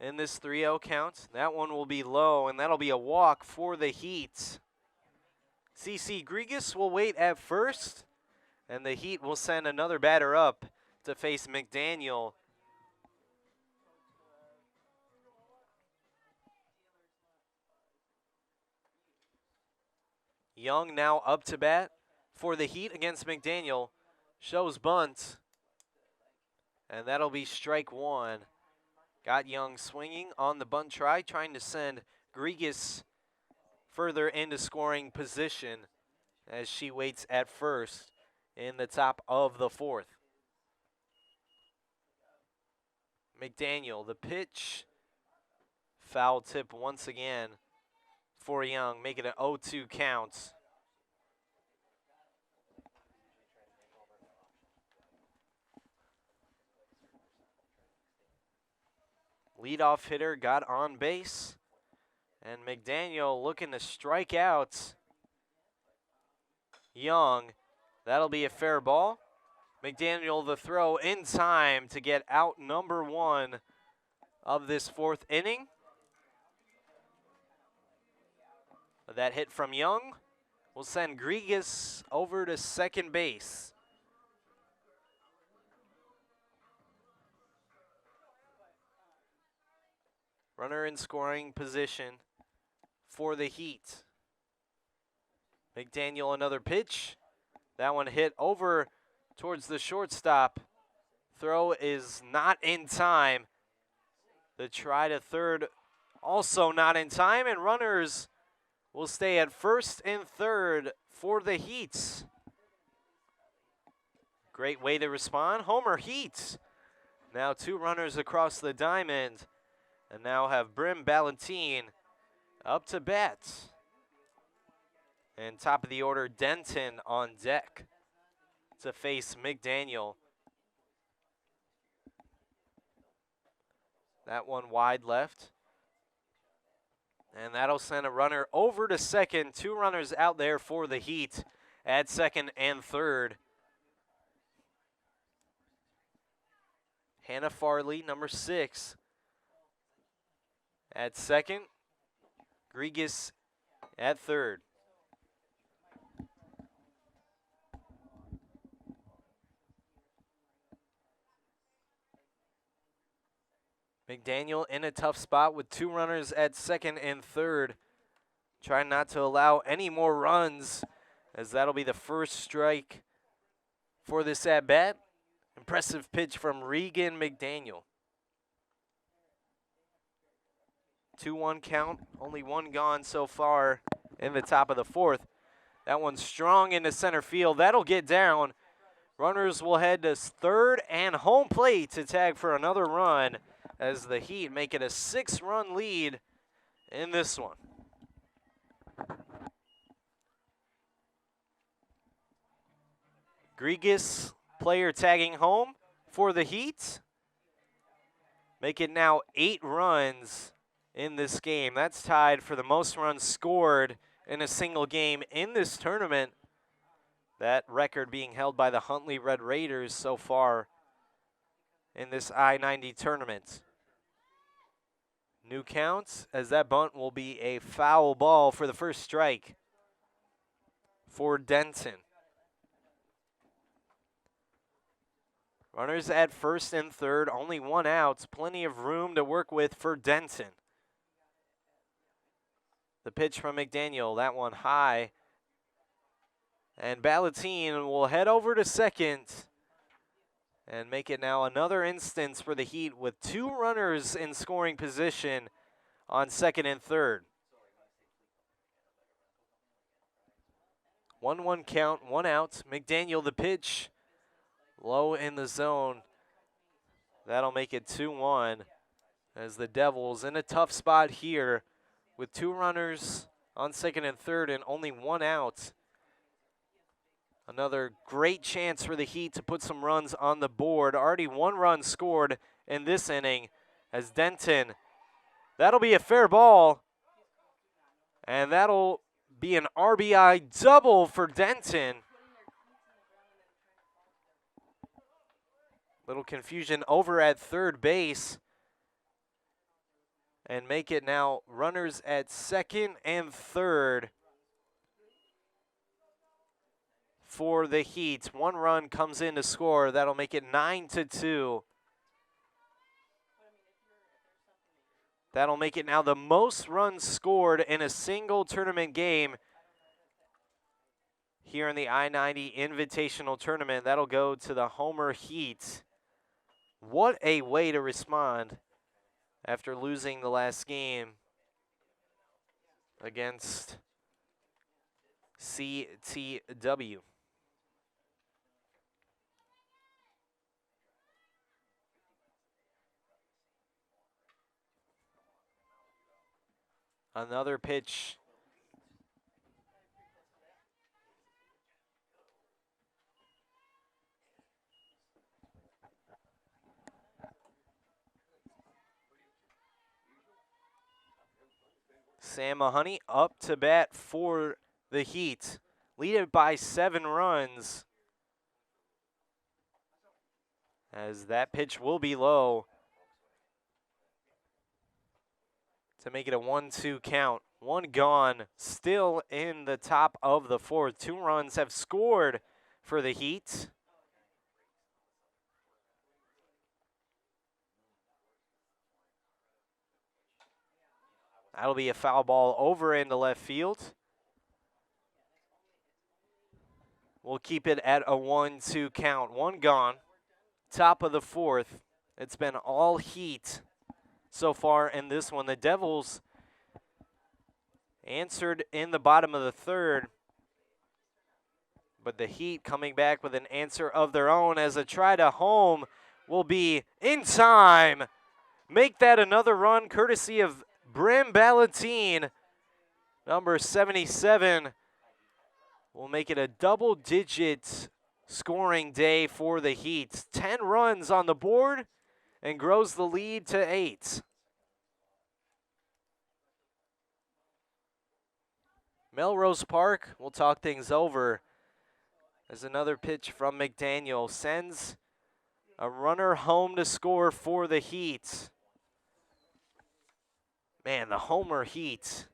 S1: in this 3-0 count. That one will be low, and that'll be a walk for the Heat. CC Grigas will wait at first, and the Heat will send another batter up to face McDaniel. Young now up to bat for the Heat against McDaniel. Shows bunt. And that'll be strike 1. Got Young swinging on the bunt try, trying to send Grigas further into scoring position as she waits at first in the top of the 4th. McDaniel, the pitch. Foul tip once again for Young, make it an 0-2 count. Leadoff hitter got on base, and McDaniel looking to strike out Young. That'll be a fair ball. McDaniel the throw in time to get out number 1 of this 4th inning. That hit from Young will send Grigas over to second base. Runner in scoring position for the Heat. McDaniel another pitch. That one hit over towards the shortstop. Throw is not in time. The try to third also not in time, and runners will stay at first and third for the Heat. Great way to respond. Homer Heat. Now 2 runners across the diamond. And now have Brim Ballantine up to bat. And top of the order, Denton on deck to face McDaniel. That one wide left. And that'll send a runner over to second. 2 runners out there for the Heat at second and third. Hannah Farley, number 6. At second, Grigas at third. McDaniel in a tough spot with 2 runners at second and third. Trying not to allow any more runs, as that'll be the first strike for this at-bat. Impressive pitch from Regan McDaniel. 2-1 count, only 1 gone so far in the top of the 4th. That one's strong into center field. That'll get down. Runners will head to third and home plate to tag for another run, as the Heat make it a 6-run lead in this one. Grigas, player tagging home for the Heat. Make it now 8 runs in this game. That's tied for the most runs scored in a single game in this tournament. That record being held by the Huntley Red Raiders so far in this I-90 tournament. New counts, as that bunt will be a foul ball for the first strike for Denton. Runners at first and third, only 1 out. Plenty of room to work with for Denton. The pitch from McDaniel, that one high. And Ballatine will head over to second and make it now another instance for the Heat with 2 runners in scoring position on second and third. 1-1 count, 1 out. McDaniel the pitch, low in the zone. That'll make it 2-1, as the Devils in a tough spot here with 2 runners on second and third and only 1 out. Another great chance for the Heat to put some runs on the board. Already 1 run scored in this inning, as Denton, that'll be a fair ball, and that'll be an RBI double for Denton. Little confusion over at third base, and make it now runners at second and third for the Heat. 1 run comes in to score. That'll make it 9-2. That'll make it now the most runs scored in a single tournament game here in the I-90 Invitational Tournament. That'll go to the Homer Heat. What a way to respond after losing the last game against CTW. Another pitch. Sam Mahoney up to bat for the Heat. Lead it by 7 runs, as that pitch will be low to make it a 1-2 count. 1 gone, still in the top of the 4th. 2 runs have scored for the Heat. That'll be a foul ball over into left field. We'll keep it at a 1-2 count. 1 gone, top of the 4th. It's been all Heat so far in this one. The Devils answered in the bottom of the 3rd, but the Heat coming back with an answer of their own, as a try to home will be in time. Make that another run courtesy of Brim Ballatine, number 77. Will make it a double-digit scoring day for the Heat. 10 runs on the board and grows the lead to 8. Melrose Park will talk things over, as another pitch from McDaniel sends A runner home to score for the Heat. Man, the Homer Heat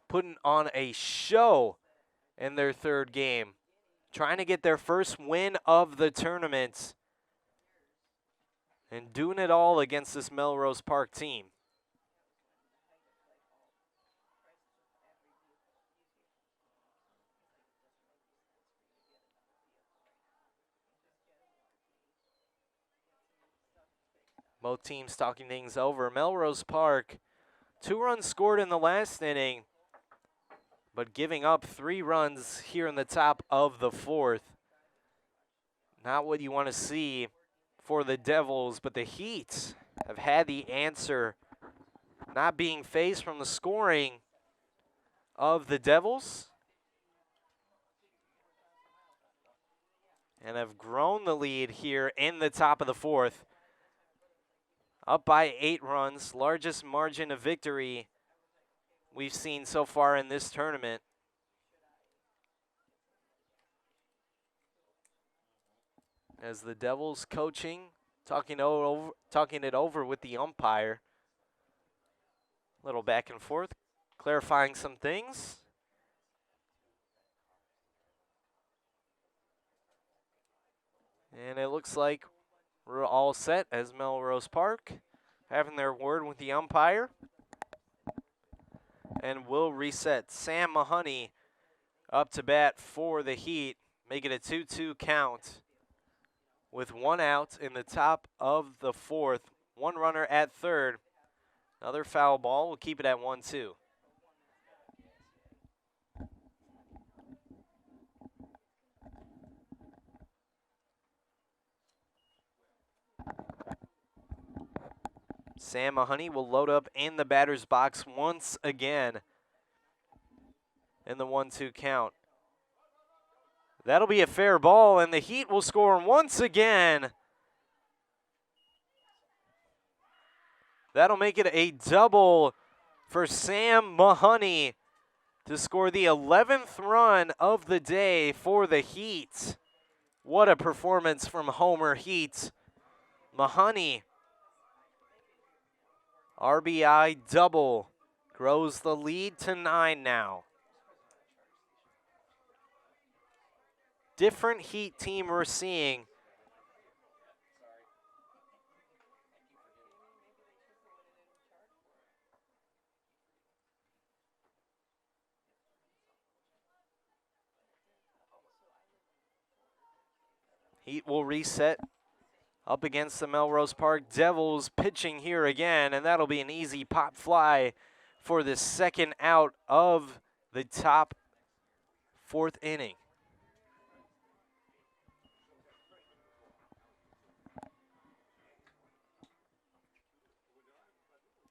S1: putting on a show in their third game, trying to get their first win of the tournament and doing it all against this Melrose Park team. Both teams talking things over. Melrose Park, 2 runs scored in the last inning, but giving up 3 runs here in the top of the 4th. Not what you want to see for the Devils, but the Heat have had the answer, not being phased from the scoring of the Devils, and have grown the lead here in the top of the 4th. Up by 8 runs, largest margin of victory we've seen so far in this tournament. As the Devils coaching, talking it over with the umpire. Little back and forth, clarifying some things. And it looks like we're all set as Melrose Park having their word with the umpire. And we'll reset. Sam Mahoney up to bat for the Heat, make it a 2-2 count with 1 out in the top of the 4th. 1 runner at third. Another foul ball. We'll keep it at 1-2. Sam Mahoney will load up in the batter's box once again in the 1-2 count. That'll be a fair ball, and the Heat will score once again. That'll make it a double for Sam Mahoney to score the 11th run of the day for the Heat. What a performance from Homer Heat. Mahoney, RBI double, grows the lead to 9 now. Different Heat team we're seeing. Heat will reset up against the Melrose Park Devils, pitching here again, and that'll be an easy pop fly for the second out of the top 4th inning.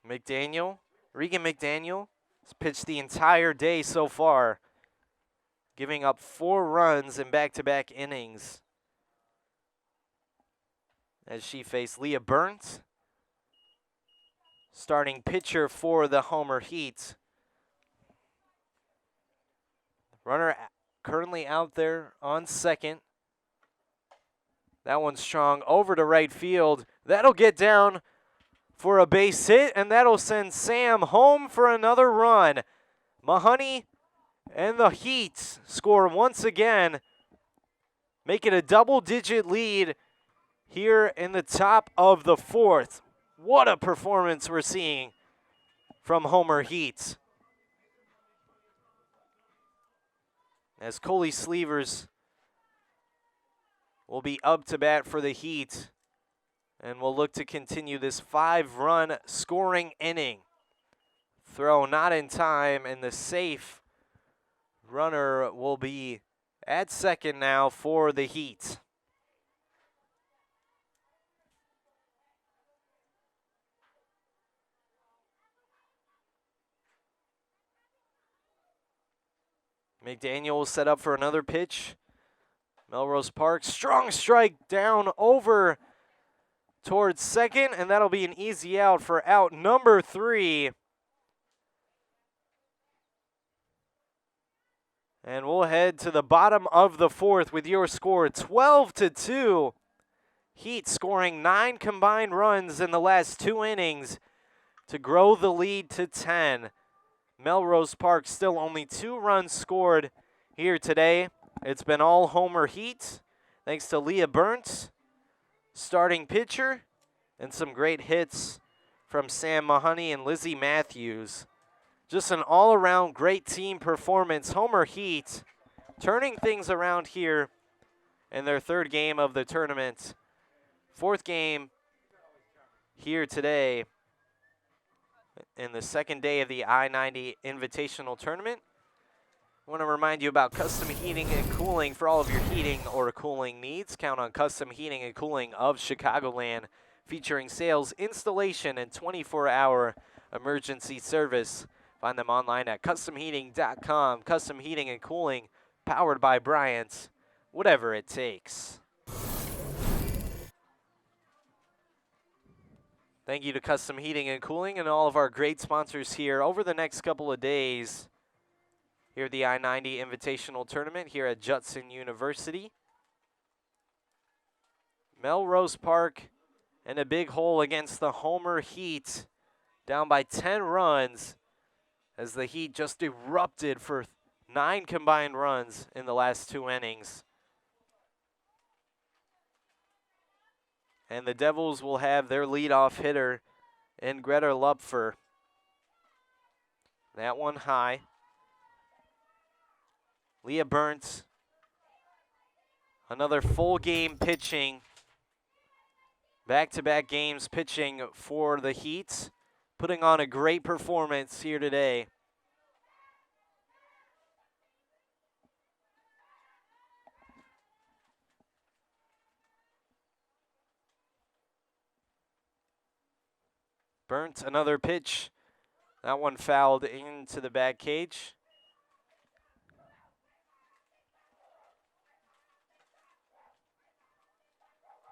S1: Regan McDaniel has pitched the entire day so far, giving up 4 runs in back-to-back innings as she faced Leah Burns, starting pitcher for the Homer Heat. Runner currently out there on second. That one's strong over to right field. That'll get down for a base hit, and that'll send Sam home for another run. Mahoney and the Heat score once again, make it a double-digit lead here in the top of the 4th. What a performance we're seeing from Homer Heat. As Coley Sleevers will be up to bat for the Heat, and will look to continue this 5-run scoring inning. Throw not in time, and the safe runner will be at second now for the Heat. McDaniel will set up for another pitch. Melrose Park, strong strike down over towards second, and that'll be an easy out for out number 3. And we'll head to the bottom of the 4th with your score 12-2. Heat scoring 9 combined runs in the last 2 innings to grow the lead to 10. Melrose Park still only 2 runs scored here today. It's been all homer Heat, thanks to Leah Burnt, starting pitcher, and some great hits from Sam Mahoney and Lizzie Matthews. Just an all-around great team performance. Homer Heat turning things around here in their 3rd game of the tournament. 4th game here today in the 2nd day of the I-90 Invitational Tournament. I want to remind you about Custom Heating and Cooling for all of your heating or cooling needs. Count on Custom Heating and Cooling of Chicagoland, featuring sales, installation, and 24-hour emergency service. Find them online at customheating.com. Custom Heating and Cooling, powered by Bryant, whatever it takes. Thank you to Custom Heating and Cooling and all of our great sponsors here over the next couple of days here at the I-90 Invitational Tournament here at Judson University. Melrose Park in a big hole against the Homer Heat, down by 10 runs as the Heat just erupted for 9 combined runs in the last 2 innings. And the Devils will have their leadoff hitter in Greta Lupfer. That one high. Leah Burnt, another full game pitching. Back-to-back games pitching for the Heat, putting on a great performance here today. Burnt, another pitch. That one fouled into the back cage.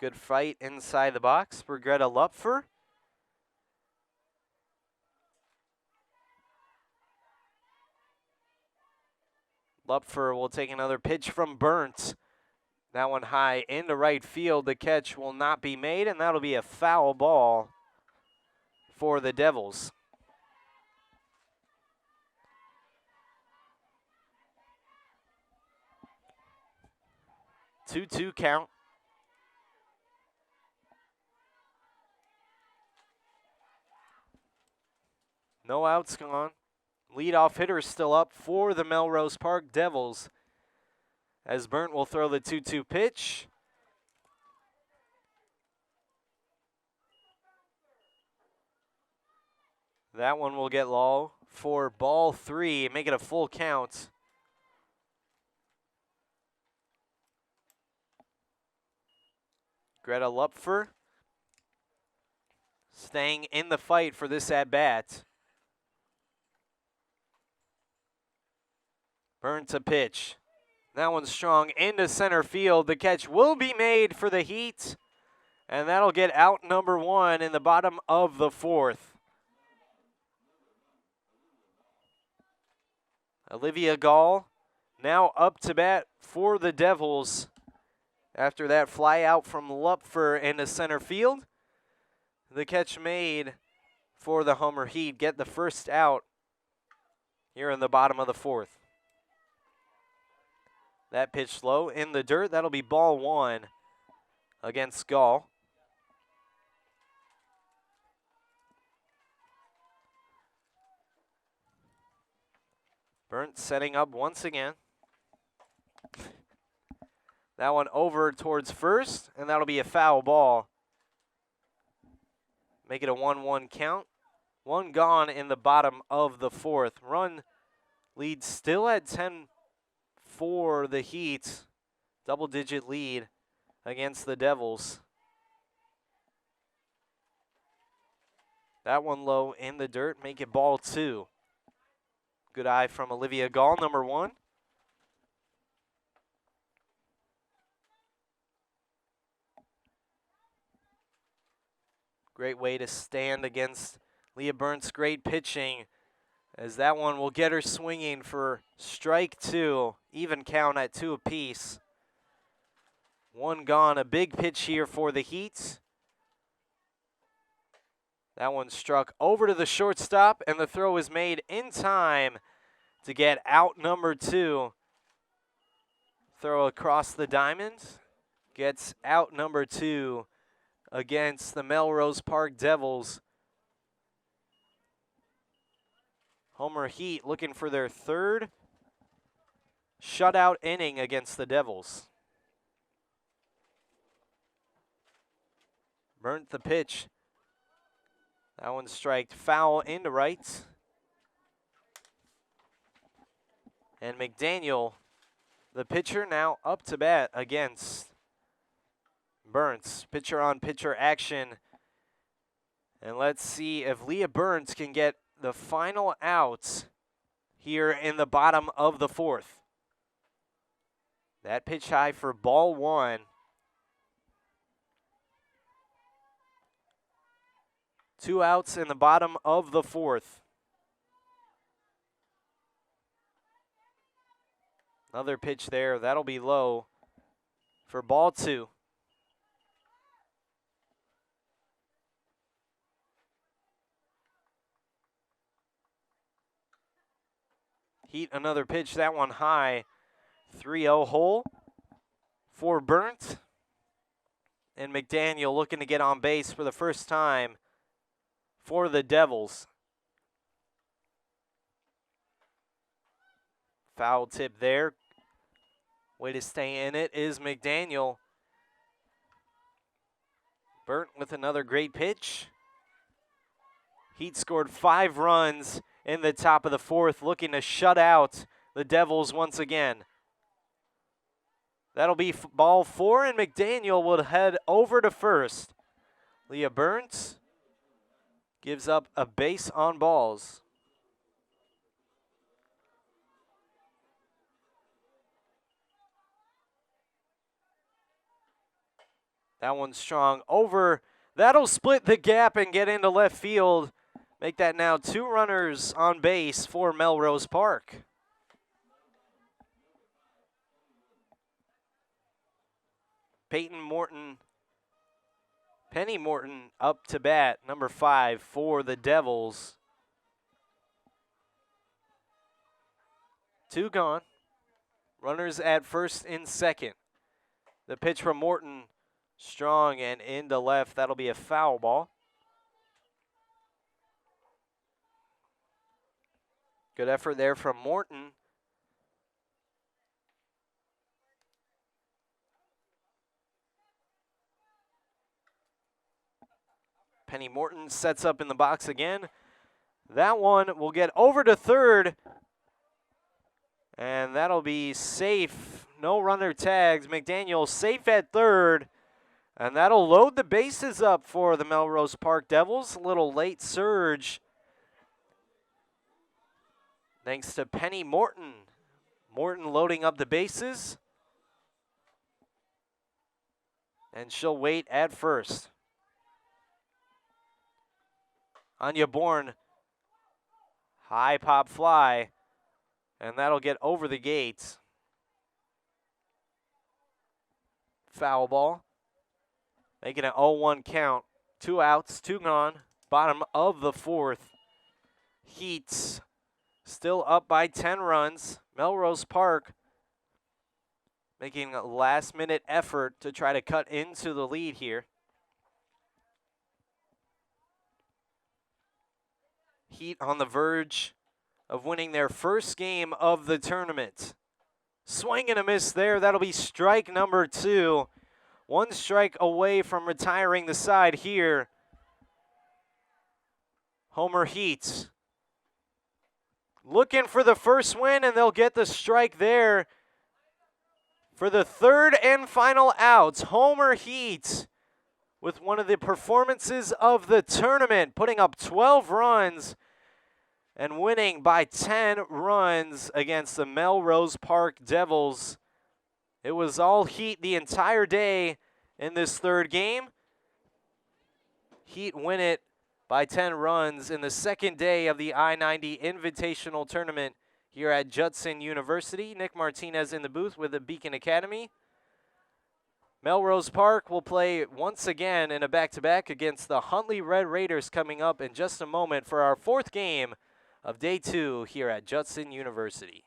S1: Good fight inside the box for Greta Lupfer. Lupfer will take another pitch from Burnt. That one high into right field. The catch will not be made, and that'll be a foul ball for the Devils. Two-two count. No outs gone. Leadoff hitter is still up for the Melrose Park Devils, as Burnt will throw the 2-2 pitch. That one will get low for ball 3, make it a full count. Greta Lupfer staying in the fight for this at-bat. Burnt a pitch. That one's strong into center field. The catch will be made for the Heat, and that'll get out number 1 in the bottom of the 4th. Olivia Gall now up to bat for the Devils after that fly out from Lupfer into center field. The catch made for the Homer Heat. Get the first out here in the bottom of the 4th. That pitch low in the dirt. That'll be ball 1 against Gall. Burnt setting up once again. That one over towards first, and that'll be a foul ball. Make it a 1-1 count. 1 gone in the bottom of the 4th. Run lead still at 10 for the Heat. Double-digit lead against the Devils. That one low in the dirt. Make it ball 2. Good eye from Olivia Gall, number 1. Great way to stand against Leah Burnt's great pitching, as that one will get her swinging for strike 2. Even count at 2 apiece. One gone, a big pitch here for the Heat. That one struck over to the shortstop, and the throw is made in time to get out number 2. Throw across the diamond. Gets out number 2 against the Melrose Park Devils. Homer Heat looking for their 3rd shutout inning against the Devils. Burnt the pitch. That one striked foul into right. And McDaniel, the pitcher, now up to bat against Burns. Pitcher on pitcher action. And let's see if Leah Burns can get the final out here in the bottom of the 4th. That pitch high for ball 1. 2 outs in the bottom of the 4th. Another pitch there. That'll be low for ball 2. Heat another pitch. That one high. 3-0 hole for Burnt. And McDaniel looking to get on base for the first time for the Devils. Foul tip there. Way to stay in it is McDaniel. Burnt with another great pitch. Heat scored 5 runs in the top of the 4th, looking to shut out the Devils once again. That'll be ball 4, and McDaniel will head over to first. Leah Burns gives up a base on balls. That one's strong over. That'll split the gap and get into left field. Make that now 2 runners on base for Melrose Park. Penny Morton up to bat, number 5 for the Devils. 2 gone. Runners at first and second. The pitch from Morton, strong and into left. That'll be a foul ball. Good effort there from Morton. Penny Morton sets up in the box again. That one will get over to third. And that'll be safe. No runner tags. McDaniel safe at third. And that'll load the bases up for the Melrose Park Devils. A little late surge. Thanks to Penny Morton. Morton loading up the bases. And she'll wait at first. Anya Bourne, high pop fly, and that'll get over the gate. Foul ball, making an 0-1 count. 2 outs, 2 gone, bottom of the 4th. Heat still up by 10 runs. Melrose Park making a last-minute effort to try to cut into the lead here. Heat on the verge of winning their first game of the tournament. Swing and a miss there. That'll be strike number 2. 1 strike away from retiring the side here. Homer Heat looking for the first win, and they'll get the strike there for the 3rd and final out. Homer Heat with one of the performances of the tournament, putting up 12 runs and winning by 10 runs against the Melrose Park Devils. It was all Heat the entire day in this 3rd game. Heat win it by 10 runs in the 2nd day of the I-90 Invitational Tournament here at Judson University. Nick Martinez in the booth with the Beacon Academy. Melrose Park will play once again in a back-to-back against the Huntley Red Raiders coming up in just a moment for our 4th game of day 2 here at Judson University.